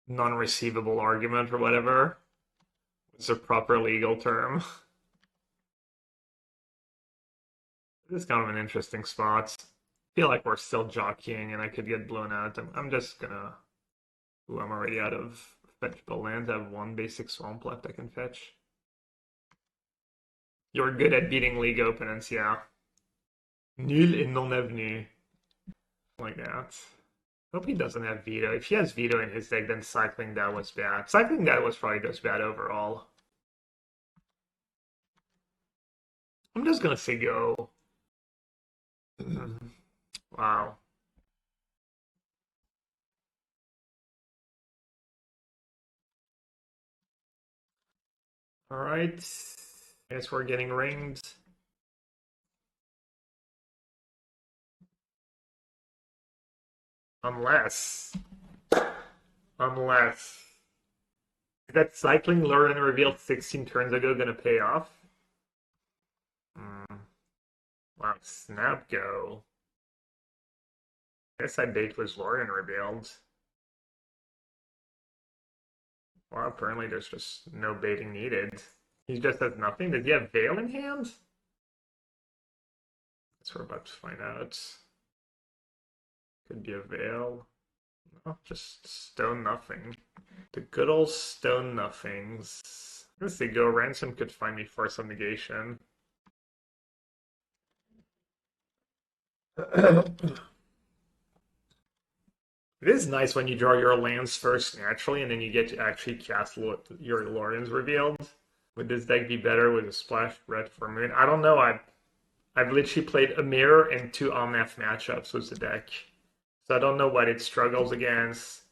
non-receivable argument or whatever? It's a proper legal term. This is kind of an interesting spot. I feel like we're still jockeying and I could get blown out. I'm just gonna... Ooh, I'm already out of fetchable lands. I have one basic swamp left I can fetch. You're good at beating league opponents, yeah. Nul et non avenu. Like that. Hope he doesn't have veto. If he has veto in his deck, then cycling that was bad. Cycling that was probably just bad overall. I'm just gonna say go. Wow. Alright. I guess we're getting ringed. Unless is that cycling Lrien Revealed 16 turns ago gonna pay off? Wow, snap go. Guess that date was Lrien Revealed. Well, apparently there's just no baiting needed. He just has nothing. Does he have Veil in hand? That's what we're about to find out. Could be a Veil. No, just stone nothing. The good old stone nothings. Let's see, go. Ransom could find me Force of Negation. It is nice when you draw your lands first naturally, and then you get to actually cast your Lrien's Revealed. Would this deck be better with a splash red for Moon? I don't know. I've literally played a Mirror and 2 Omnath matchups with the deck, so I don't know what it struggles against.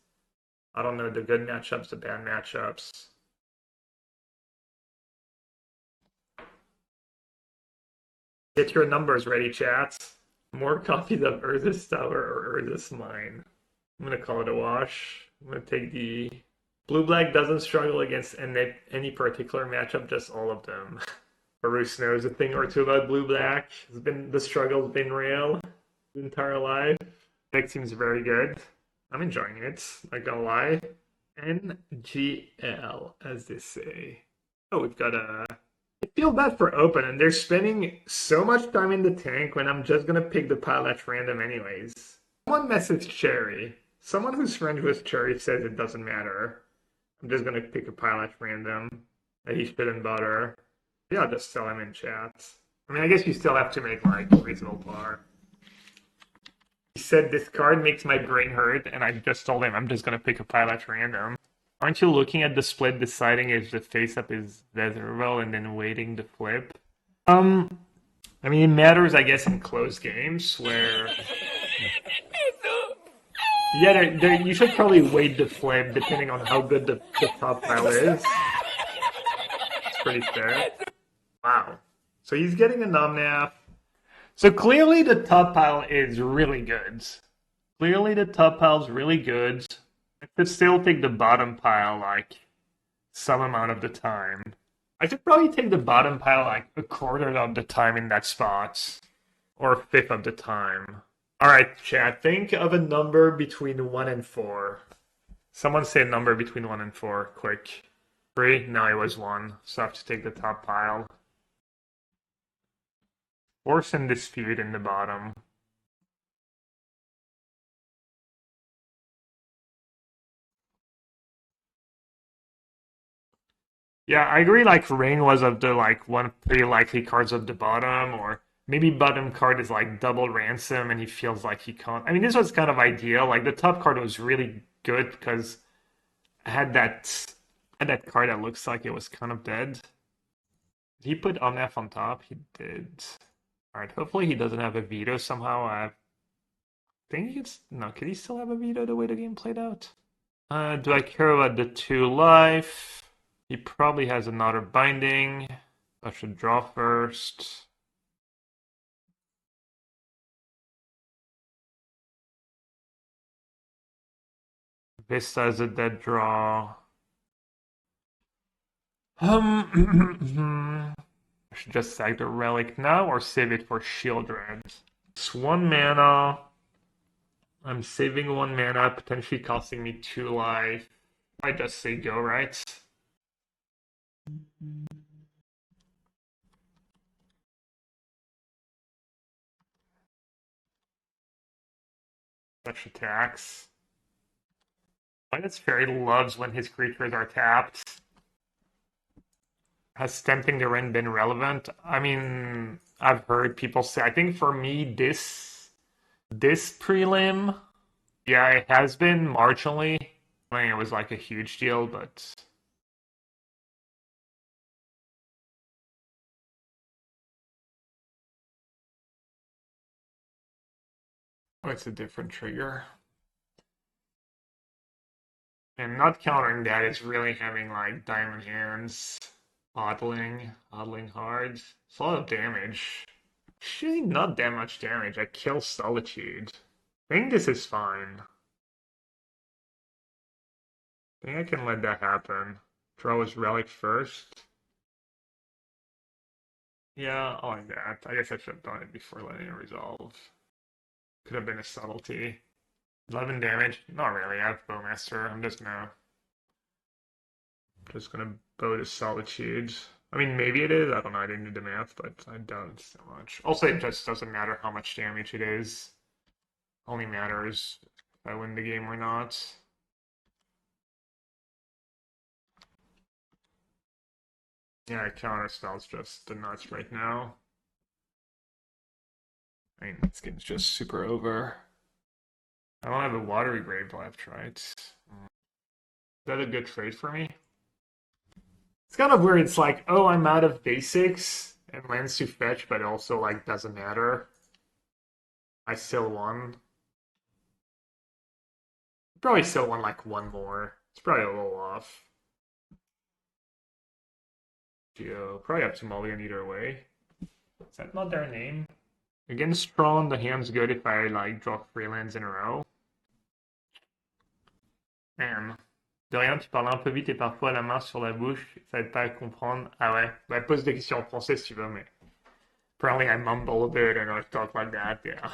I don't know the good matchups, the bad matchups. Get your numbers ready, chat. More copies of Urza's Tower or Urza's Mine. I'm gonna call it a wash. I'm gonna take the blue-black doesn't struggle against any particular matchup, just all of them. Barus knows a thing or two about blue-black. The struggle's been real his entire life. Deck seems very good. I'm enjoying it, not gonna lie. NGL, as they say. Oh, we've got a... I feel bad for open, and they're spending so much time in the tank when I'm just gonna pick the pile at random anyways. Someone messaged Cherry. Someone who's friends with Cherry says it doesn't matter. I'm just gonna pick a pile at random that he shouldn't bother. Yeah, I'll just tell him in chat. I mean, I guess you still have to make like reasonable par. He said this card makes my brain hurt, and I just told him I'm just gonna pick a pile at random. Aren't you looking at the split, deciding if the face-up is desirable and then waiting to flip? I mean, it matters, I guess, in close games where... Yeah, you should probably wait to flip depending on how good the top pile is. It's pretty fair. Wow. So he's getting a Nomnath. So clearly the top pile is really good. Clearly the top pile's really good. I could still take the bottom pile, like, some amount of the time. I should probably take the bottom pile, like, a quarter of the time in that spot. Or a fifth of the time. Alright, chat, think of a number between 1 and 4. Someone say a number between 1 and 4, quick. 3? No, it was 1, so I have to take the top pile. Force and Dispute in the bottom. Yeah, I agree, like, Rain was of the, like, one pretty likely cards of the bottom, or maybe bottom card is, like, double Ransom, and he feels like he can't... I mean, this was kind of ideal. Like, the top card was really good, because I had that card that looks like it was kind of dead. Did he put Omnath on top? He did. Alright, hopefully he doesn't have a veto somehow. I think it's... No, could he still have a veto the way the game played out? Do I care about the 2 life? He probably has another binding. I should draw first. Vista is a dead draw. I should just sack the Relic now or save it for Sheoldred. It's 1 mana. I'm saving 1 mana, potentially costing me 2 life. I just say go, right? Such attacks. Minus Fairy loves when his creatures are tapped. Has Stamping the Wren been relevant? I mean, I've heard people say, I think for me, this prelim, yeah, it has been marginally. I think it was like a huge deal, but... Oh, it's a different trigger. And not countering that is really having like diamond hands, odling hard. It's a lot of damage. Actually, not that much damage. I kill Solitude. I think this is fine. I think I can let that happen. Draw his Relic first. Yeah, I like that. I guess I should have done it before letting it resolve. Could have been a Subtlety. 11 damage? Not really, I have Bowmaster. I'm just gonna bow to Solitude. I mean, maybe it is. I don't know. I didn't do the math, but I doubt it so much. Also, it just doesn't matter how much damage it is. Only matters if I win the game or not. Yeah, Counterspell's just the nuts right now. I mean, this game's just super over. I don't have a Watery Grave left, right? Is that a good trade for me? It's kind of weird. It's like, oh, I'm out of basics and lands to fetch, but also, like, doesn't matter. I still won. Probably still want like one more. It's probably a little off. Probably have to mulligan either way. Is that not their name? Against Tron, the hand's good if I like draw 3 lands in a row. Man. Dorian, tu parles un peu vite et parfois la main sur la bouche, ça aide pas à comprendre. Ah ouais, bah pose des questions en français si tu veux, mais apparently I mumble a bit and I talk like that, yeah.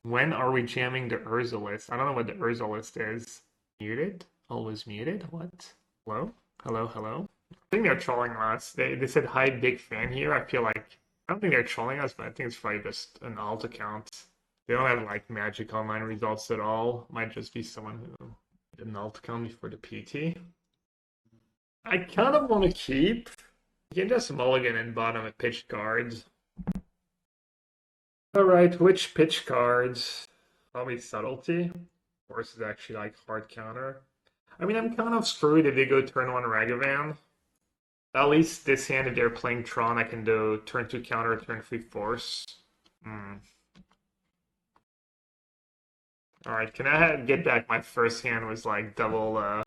When are we jamming the Urza list? I don't know what the Urza list is. Muted? Always muted? What? Hello? Hello, hello? I think they're trolling us. They said hi, big fan here. I feel like, I don't think they're trolling us, but I think it's probably just an alt account. They don't have like Magic Online results at all. Might just be someone who did an alt account before the PT. I kind of want to keep. You can just mulligan and bottom at pitch cards. Alright, which pitch cards? Probably Subtlety. Force is actually like hard counter. I mean, I'm kind of screwed if they go turn 1 Ragavan. At least this hand, if they're playing Tron, I can do turn 2 counter, turn 3 Force. Alright, can I get back my first hand was like double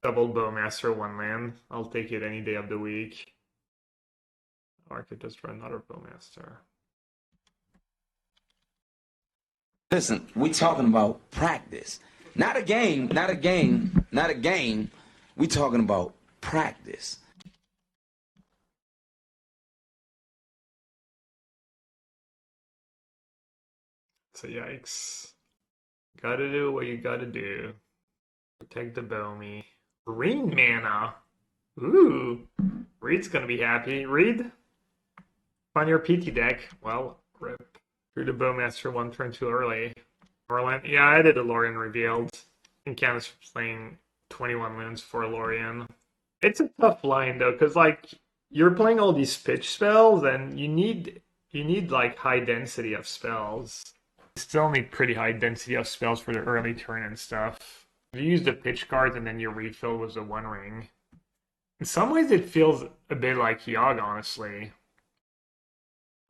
Bowmaster 1 land. I'll take it any day of the week. Or I could just run another Bowmaster. Listen, we talking about practice. Not a game, not a game, not a game. We talking about practice. So yikes. Gotta do what you gotta do. Protect the Bowmy. Green mana. Ooh. Reed's gonna be happy. Reed? On your PT deck. Well, rip. Drew the Bowmaster 1 turn too early. Orlan. Yeah, I did a Lrien Revealed. I think Candace was playing 21 lands for Lrien. It's a tough line though, because like you're playing all these pitch spells and you need like high density of spells. You still need pretty high density of spells for the early turn and stuff. You use the pitch cards and then your refill was a 1 ring. In some ways it feels a bit like Yogg, honestly.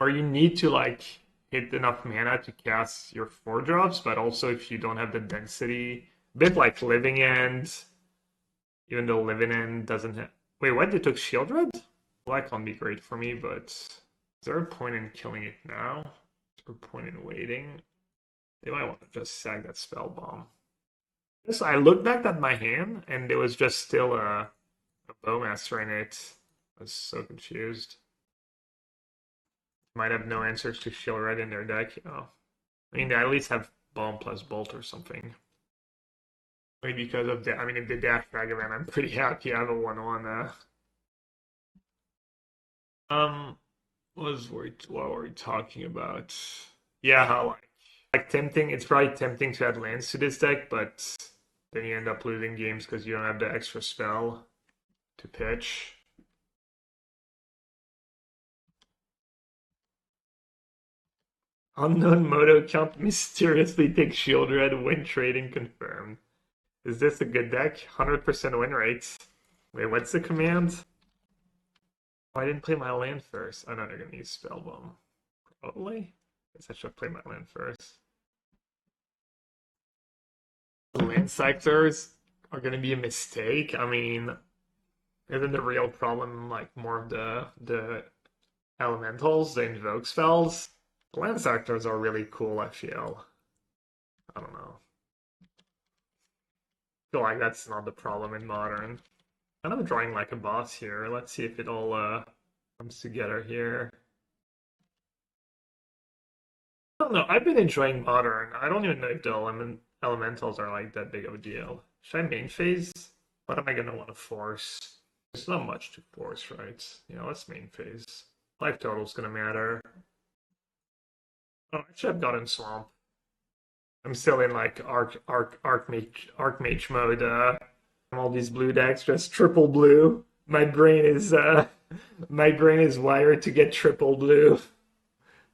Or you need to like hit enough mana to cast your 4-drops, but also if you don't have the density, a bit like Living End, even though Living End doesn't have... Wait, what? They took Sheoldred? Well, that can't be great for me, but is there a point in killing it now? Is there a point in waiting? They might want to just sack that spell bomb. Yes, I looked back at my hand, and there was just still a Bowmaster in it. I was so confused. Might have no answers to Sheoldred in their deck. Oh. I mean, they at least have Bomb plus Bolt or something. Maybe because of that. I mean, if they dash Ragavan, I'm pretty happy I have a 1-1. What were we talking about? Yeah, how like tempting. It's probably tempting to add lands to this deck, but then you end up losing games because you don't have the extra spell to pitch. Unknown Moto account mysteriously takes Sheoldred, win trading confirmed. Is this a good deck? 100% win rates. Wait, what's the command? Oh, I didn't play my land first. I know they're gonna use Spellbomb. Probably. Guess I should play my land first. The land sectors are gonna be a mistake. I mean, isn't the real problem like more of the elementals, the invoke spells? The land sectors are really cool, I feel. I don't know. I feel like that's not the problem in Modern. Kind of drawing like a boss here. Let's see if it all comes together here. I don't know. I've been enjoying Modern. I don't even know if the elementals are like that big of a deal. Should I main phase? What am I going to want to force? There's not much to force, right? Yeah, let's main phase. Life total's going to matter. Oh, actually, I've gotten Swamp. I'm still in like Archmage mode. All these blue decks, just triple blue. My brain is wired to get triple blue.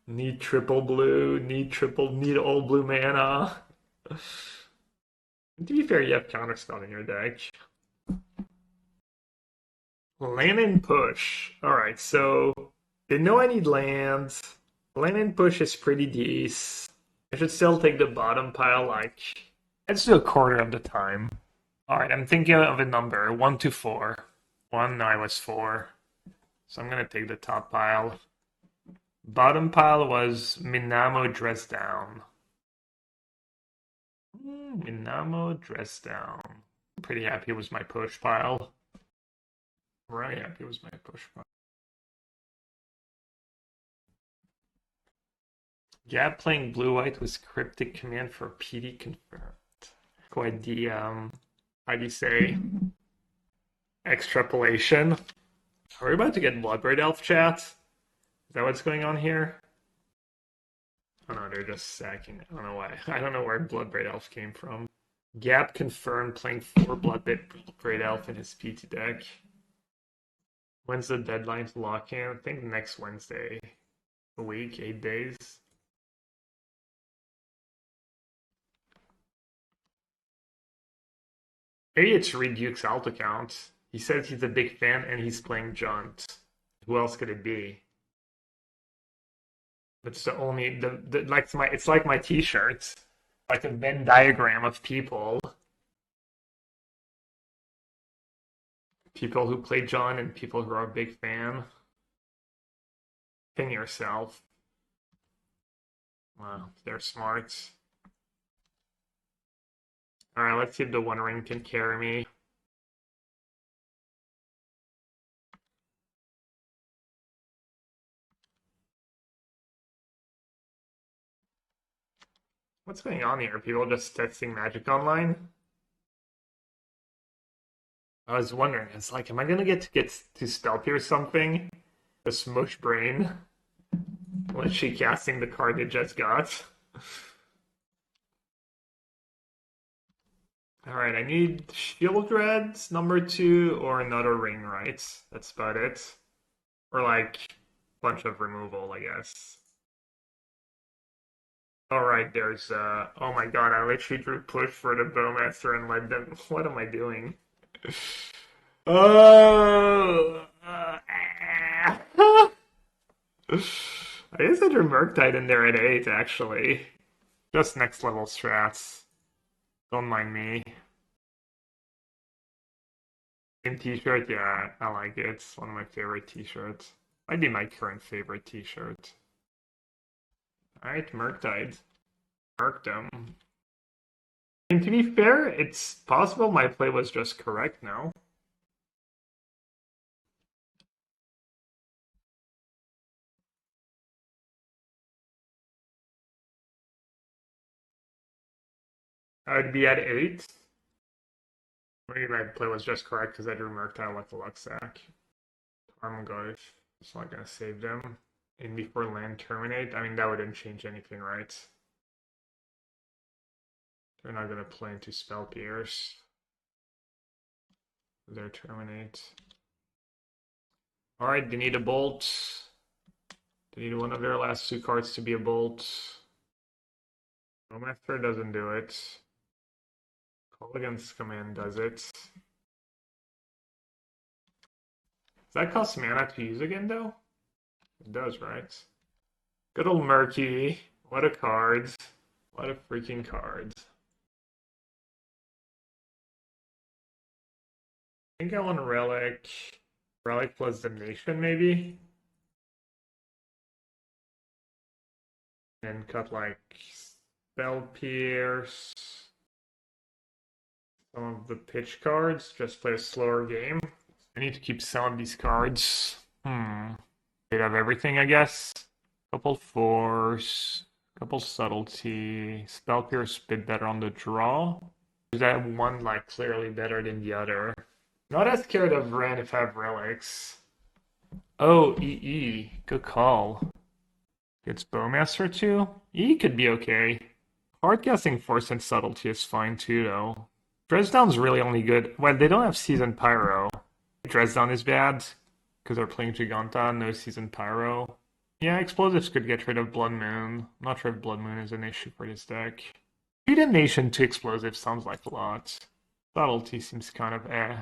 Need triple blue. Need all blue mana. To be fair, you have Counterspell in your deck. Land and push. Alright, so they know I need lands. Land and push is pretty decent. I should still take the bottom pile, like Let's do a quarter of the time. Alright, I'm thinking of a number. 1 to 4. 1, no, I was 4. So I'm gonna take the top pile. Bottom pile was Minamo Dress Down. Minamo Dress Down. I'm pretty happy it was my push pile. Right happy it was my push pile. Gab playing blue-white with Cryptic Command for PD confirmed. Quite the, how do you say, extrapolation. Are we about to get Bloodbraid Elf chat? Is that what's going on here? Oh no, they're just sacking. I don't know why. I don't know where Bloodbraid Elf came from. Gab confirmed playing 4 Bloodbraid Elf in his PT deck. When's the deadline to lock in? I think next Wednesday. A week, 8 days. Maybe it's Reduke's alt account. He says he's a big fan and he's playing Jaunt. Who else could it be? It's the only it's like my t-shirt. Like a Venn diagram of people. People who play Jaunt and people who are a big fan. Pin yourself. Wow, they're smart. Alright, let's see if the One Ring can carry me. What's going on here? People just testing Magic Online? I was wondering, it's like, am I gonna get to stealthy or something? The Smush Brain. Was she casting the card it just got? Alright, I need Sheoldred, number 2, or another ring, right? That's about it. Or like, a bunch of removal, I guess. Alright, there's, oh my god, I literally drew push for the Bowmaster and led them. What am I doing? Oh! I guess I drew Murktide in there at 8, actually. Just next level strats. Don't mind me. Same t-shirt, yeah, I like it. It's one of my favorite t-shirts. Might be my current favorite t-shirt. Alright, Murktide. Murked him. And to be fair, it's possible my play was just correct now. I would be at 8. Maybe my play was just correct because I drew Murktide like the Luxac. Tarmogoyf. It's not gonna save them. And before land terminate, I mean that wouldn't change anything, right? They're not gonna play into Spell Pierce. They're terminate. Alright, they need a bolt. They need one of their last 2 cards to be a bolt. Bowmaster doesn't do it. Call Against Command does it. Does that cost mana to use again, though? It does, right? Good old Murky. What a card. What a freaking card. I think I want Relic. Relic plus Damnation, maybe? And cut, like, Spell Pierce. Some of the pitch cards, just play a slower game. I need to keep some of these cards. Bit of everything, I guess. Couple Force, couple Subtlety, Spell Pierce bit better on the draw. Is that one like clearly better than the other? Not as scared of Ren if I have relics. Oh, EE, good call. Gets Bowmaster too? EE could be okay. Hard casting Force and Subtlety is fine too, though. Dresdown's really only good. Well, they don't have Seasoned Pyro. Dresdown is bad because they're playing Giganta, no Seasoned Pyro. Yeah, Explosives could get rid of Blood Moon. I'm not sure if Blood Moon is an issue for this deck. 3 Damnation to Explosives sounds like a lot. Subtlety seems kind of eh.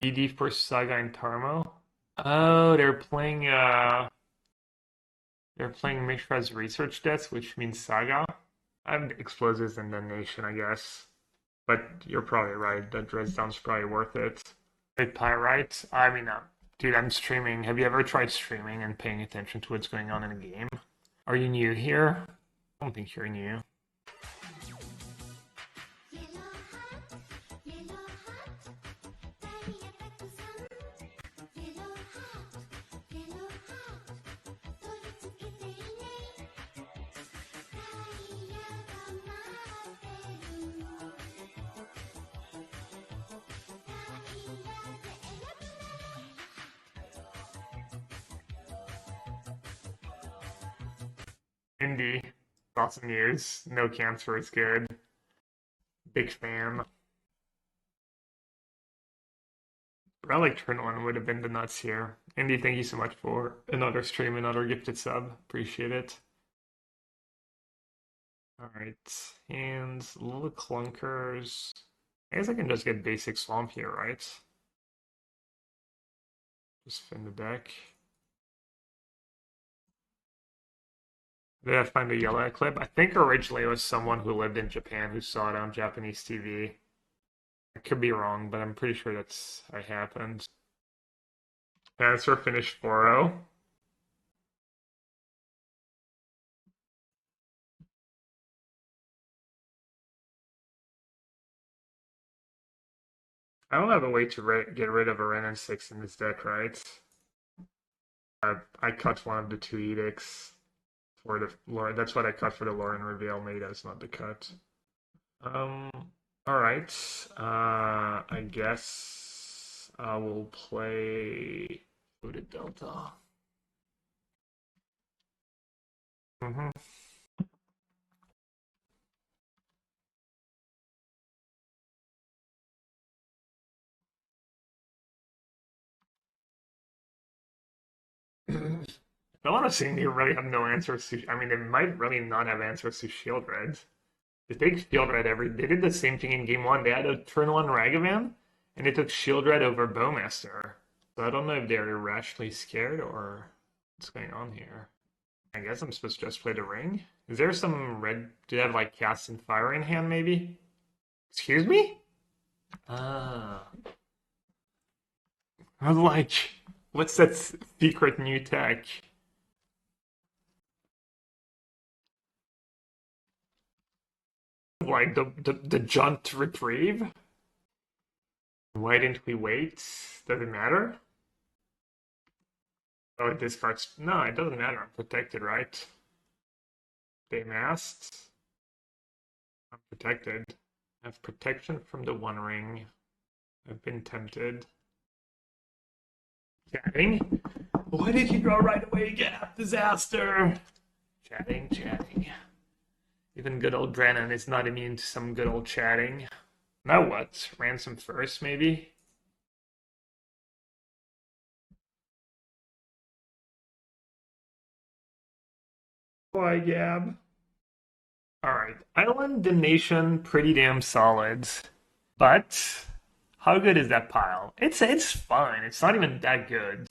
ED for Saga and Tarmo. Oh, they're playing Mishra's Research Desk, which means Saga. I have Explosives and Damnation, I guess. But you're probably right. That Dresdown's probably worth it. Big Pyrite? I mean, dude, I'm streaming. Have you ever tried streaming and paying attention to what's going on in a game? Are you new here? I don't think you're new. Indie. Awesome news. No cancer is good. Big fan. Relic Turn 1 would have been the nuts here. Indy, thank you so much for another stream, another gifted sub. Appreciate it. Alright. Hands, little clunkers. I guess I can just get basic swamp here, right? Just spin the deck. Did I find a yellow clip? I think originally it was someone who lived in Japan who saw it on Japanese TV. I could be wrong, but I'm pretty sure that's what happened. Answer finished 4-0. I don't have a way to get rid of a Ren and 6 in this deck, right? I cut one of the 2 edicts for the Lrien. That's what I cut for the Lrien Revealed. Maybe that's not the cut. Alright. I guess I will play Polluted Delta. I want to say they really have no answers to. I mean, they might really not have answers to Sheoldred. They take Sheoldred They did the same thing in game 1. They had a turn 1 Ragavan, and they took Sheoldred over Bowmaster. So I don't know if they're irrationally scared or what's going on here. I guess I'm supposed to just play the ring. Is there some red? Do they have like Cast and Fire in hand, maybe? Excuse me? I was like, what's that secret new tech? Like the Jaunt Reprieve? Why didn't we wait? Does it matter? Oh, it discards. No, it doesn't matter. I'm protected, right? They masked. I'm protected. I have protection from the One Ring. I've been tempted. Chatting? Why did you draw right away again? Disaster! Chatting. Even good old Drennan is not immune to some good old chatting. Now what? Ransom first, maybe? Why, Gab? Alright, Island Damnation, pretty damn solid. But, how good is that pile? It's fine, it's not even that good.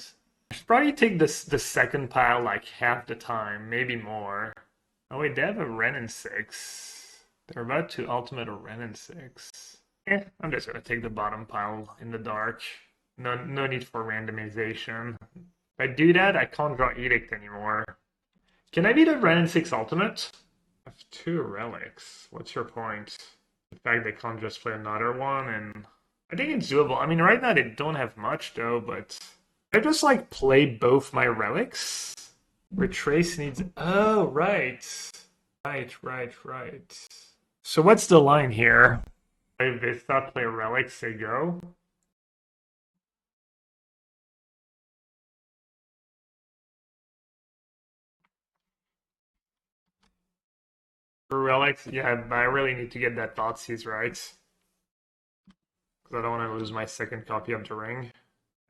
I should probably take the second pile like half the time, maybe more. Oh wait, they have a Ren and 6. They're about to ultimate a Ren and 6. I'm just gonna take the bottom pile in the dark. No need for randomization. If I do that, I can't draw Edict anymore. Can I beat a Ren and 6 ultimate? I have 2 relics. What's your point? The fact they can't just play another one, and I think it's doable. I mean, right now they don't have much though, but I just like play both my relics. Retrace needs. Oh, right. Right. So what's the line here? Play Vista, play Relic, say go. For Relics, yeah, but I really need to get that Thoughtseize right. Because I don't want to lose my second copy of the ring.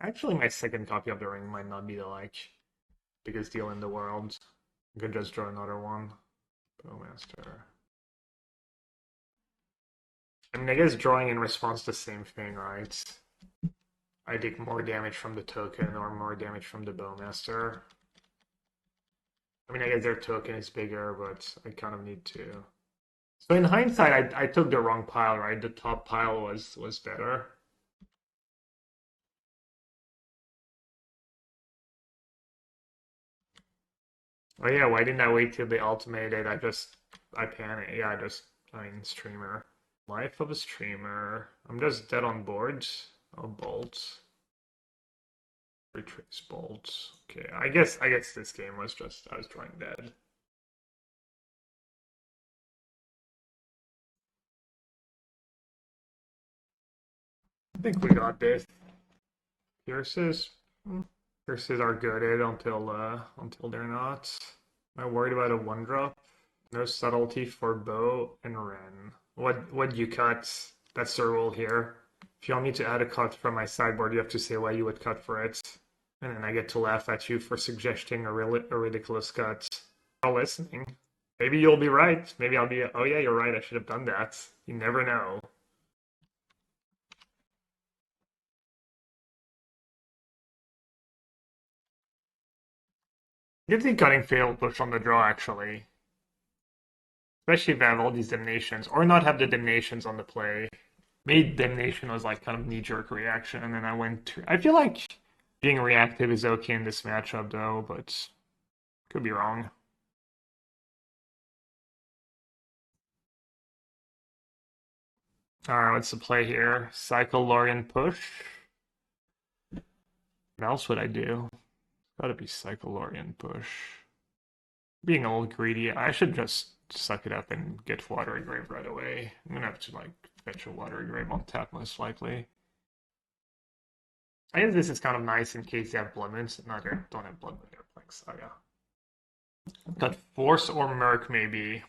Actually, my second copy of the ring might not be the, biggest deal in the world. I could just draw another one. Bowmaster. I mean, I guess drawing in response to the same thing, right? I take more damage from the token or more damage from the Bowmaster. I mean, I guess their token is bigger, but I kind of need to So in hindsight, I took the wrong pile, right? The top pile was better. Oh yeah, why didn't I wait till they ultimated? I panicked. Yeah, I mean, streamer. Life of a streamer. I'm just dead on boards. Oh, bolts. Retrace bolts. Okay, I guess this game was just, I was drawing dead. I think we got this. Pierces. Pierces are gooded until they're not. Am I worried about a 1-drop? No subtlety for Bow and Ren. What you cut? That's the rule here. If you want me to add a cut from my sideboard, you have to say why you would cut for it. And then I get to laugh at you for suggesting a ridiculous cut. While listening. Maybe you'll be right. Maybe I'll be, oh yeah, you're right, I should have done that. You never know. Good thing cutting fatal push on the draw, actually. Especially if I have all these Damnations, or not have the Damnations on the play. Maybe Damnation was like kind of knee-jerk reaction, and then I went to... I feel like being reactive is okay in this matchup, though, but could be wrong. Alright, what's the play here? Cycle Lrien push. What else would I do? Gotta be Cycle Lrien push. Being a little greedy, I should just suck it up and get Watery Grave right away. I'm gonna have to like fetch a Watery Grave on tap most likely. I guess this is kind of nice in case you have Blood Moons. No, they don't have Blood Moon Airplex. Oh yeah. Got Force or Murk maybe.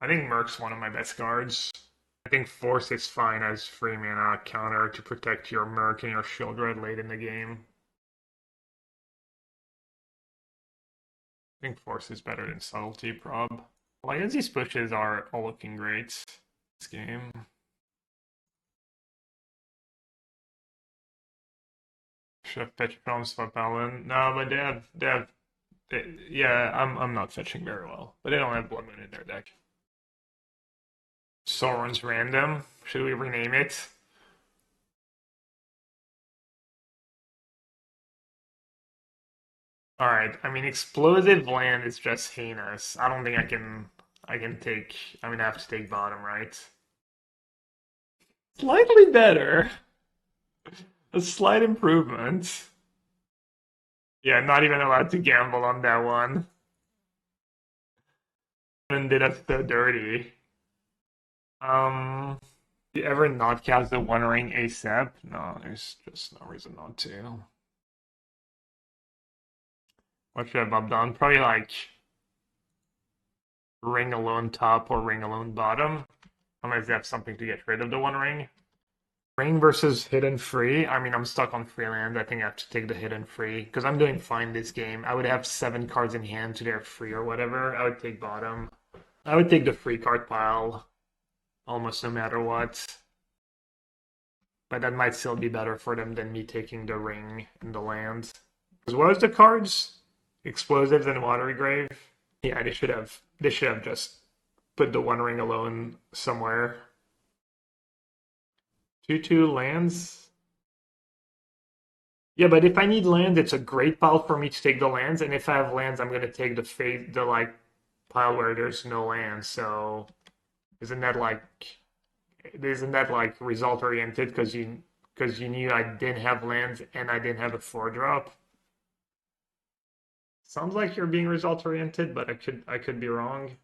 I think Murk's one of my best cards. I think Force is fine as free mana counter to protect your Murk and your Sheoldred late in the game. I think Force is better than Subtlety prob. Well, I guess these pushes are all looking great this game. Should have fetched Films for Palin. No, but yeah, I'm not fetching very well. But they don't have Blood Moon in their deck. Sauron's random. Should we rename it? Alright, I mean explosive land is just heinous. I don't think I can take, I mean I have to take bottom, right? Slightly better. A slight improvement. Yeah, not even allowed to gamble on that one. And did us so dirty. You ever not cast the One Ring ASAP? No, there's just no reason not to. What should I have done? Probably like Ring Alone top or Ring Alone bottom. Unless they have something to get rid of the One Ring. Ring versus Hidden Free. I mean, I'm stuck on free land. I think I have to take the Hidden Free. Because I'm doing fine this game. I would have 7 cards in hand to their free or whatever. I would take bottom. I would take the free card pile. Almost no matter what. But that might still be better for them than me taking the ring and the land. Because what was the cards? Explosives and Watery Grave? Yeah, they should have just put the One Ring Alone somewhere. 2/2 lands? Yeah, but if I need lands, it's a great pile for me to take the lands, and if I have lands, I'm gonna take the like pile where there's no lands, so isn't that like result oriented because you knew I didn't have lands and I didn't have a 4-drop? Sounds like you're being result oriented, but I could be wrong.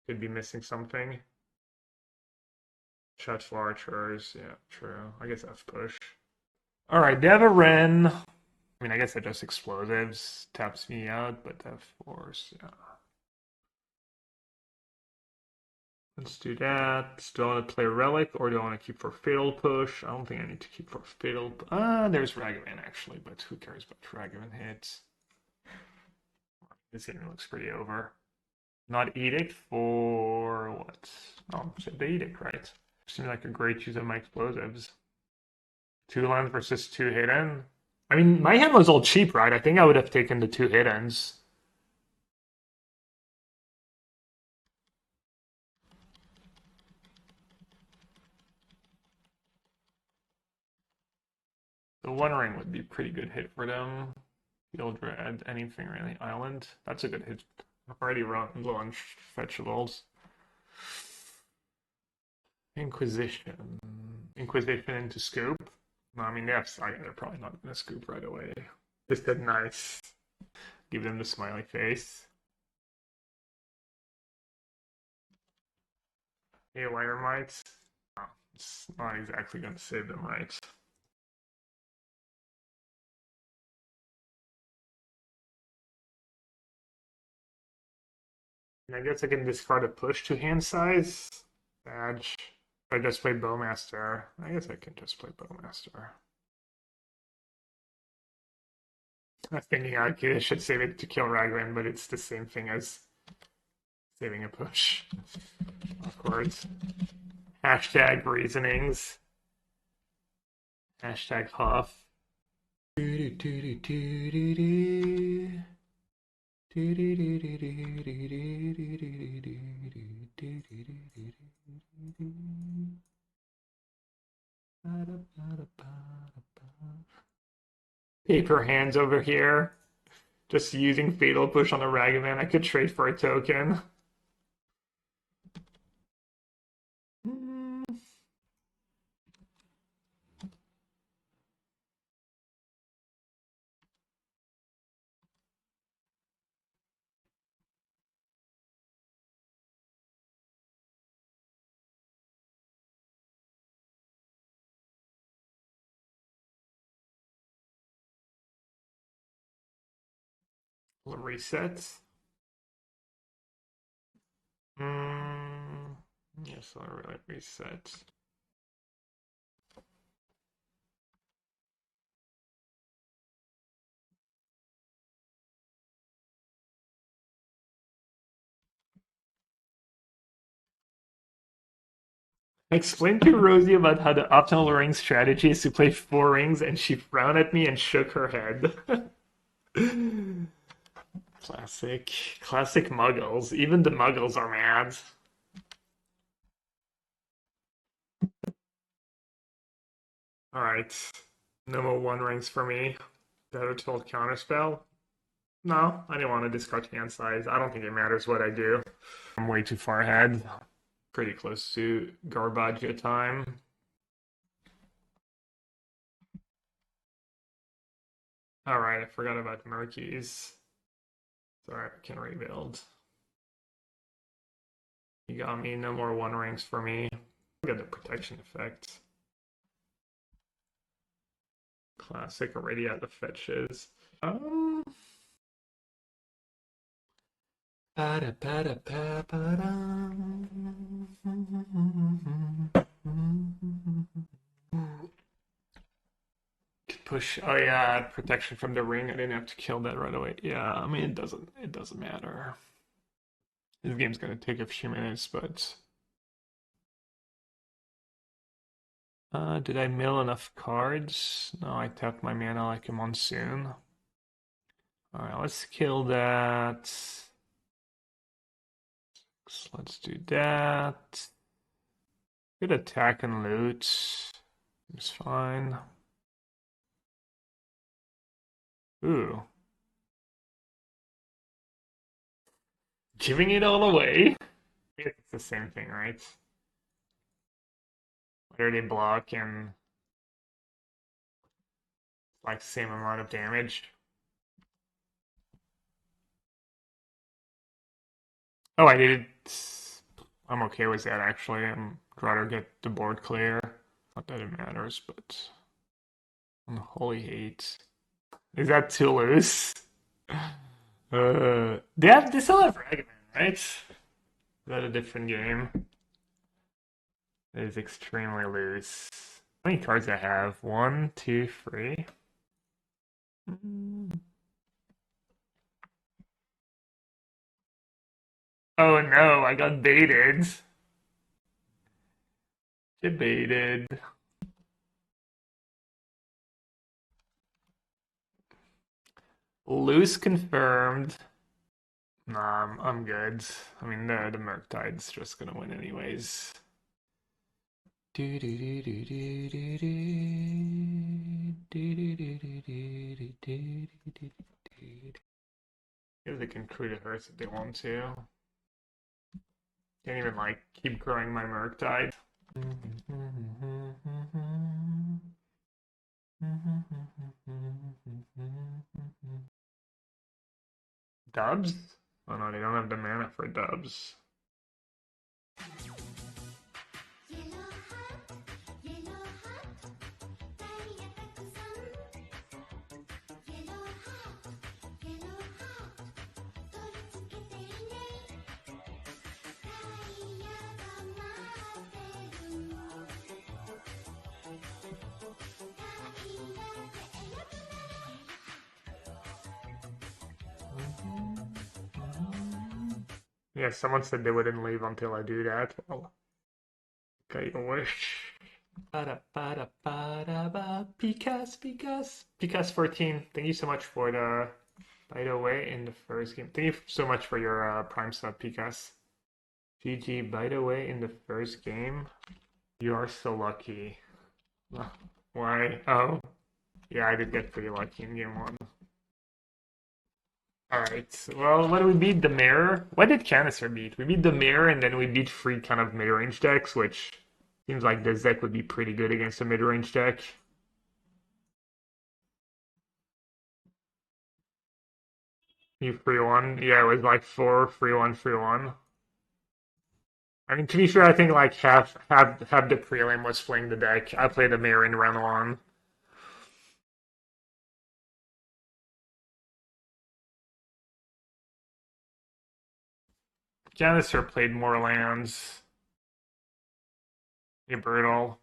Could be missing something. Shot for archers, yeah, true. I guess F push. Alright, they have a Ren. I mean, I guess that just explosives taps me out, but F force, yeah. Let's do that. Do I want to play Relic or do I want to keep for Fatal Push? I don't think I need to keep for Fatal. There's Ragavan actually, but who cares about Ragavan hits? This game looks pretty over. Not Edict for what? Oh, the Edict, right? Seems like a great use of my explosives. 2 lands versus 2 hidden. I mean, my hand was all cheap, right? I think I would have taken the 2 hiddens. One Ring would be a pretty good hit for them. Sheoldred, anything really. Island, that's a good hit. I've already low on fetchables. Inquisition. Inquisition into scoop. No, I mean, they have Saga, they're probably not going to scoop right away. Just said nice. Give them the smiley face. Hey, Wire Mites. No, it's not exactly going to save them, right? And I guess I can discard a push to hand size. Badge. I just play Bowmaster. I guess I can just play Bowmaster. I was thinking I should save it to kill Raglan, but it's the same thing as saving a push. Awkward. Hashtag reasonings. Hashtag Huff. Paper hands over here. Just using Fatal Push on the Ragavan. I could trade for a token. Reset. Yes, I'll really reset. I explained to Rosie about how the optimal ring strategy is to play 4 rings, and she frowned at me and shook her head. Classic muggles. Even the muggles are mad. Alright. No more 1 rings for me. Better told Counterspell. No, I didn't want to discard hand size. I don't think it matters what I do. I'm way too far ahead. Pretty close to Garbaggio time. Alright, I forgot about Murkies. Sorry, I can rebuild. You got me, no more 1 rings for me. I got the protection effect. Classic, already at the fetches. Push. Oh yeah, protection from the ring. I didn't have to kill that right away. Yeah, I mean it doesn't matter. This game's gonna take a few minutes, but did I mill enough cards? No, I tapped my mana like a monsoon. Alright, let's kill that. So let's do that. Good attack and loot. It's fine. Ooh. Giving it all away? It's the same thing, right? Where they block and like same amount of damage. Oh, I did it. I'm okay with that actually. I'm rather get the board clear. Not that it matters, but unholy hate. Is that too loose? They still have Ragavan, right? Is that a different game? It is extremely loose. How many cards I have? 1, 2, 3. Oh no, I got baited. Debated. Loose confirmed. Nah, I'm good. I mean, the Murktide's just gonna win anyways. Do do do do do do do Maybe they can create a hearth if they want to. Can't even like keep growing my Murktide. Dubs? Oh no, they don't have the mana for dubs. Yeah, someone said they wouldn't leave until I do that. Well, okay, you wish. Picas 14. Thank you so much for the. By the way, in the first game, thank you so much for your Prime sub, Picas. GG. By the way, in the first game, you are so lucky. Why? Oh, yeah, I did get pretty lucky in game 1. Alright, well, what did we beat? The Mire? What did Canister beat? We beat the Mire, and then we beat 3 kind of mid-range decks, which seems like this deck would be pretty good against a mid-range deck. You 3-1? Yeah, it was like 4, 3-1, 3-1. I mean, to be fair, I think like half the prelim was playing the deck. I played the Mire in round 1. Canister played more lands. Yeah, brutal.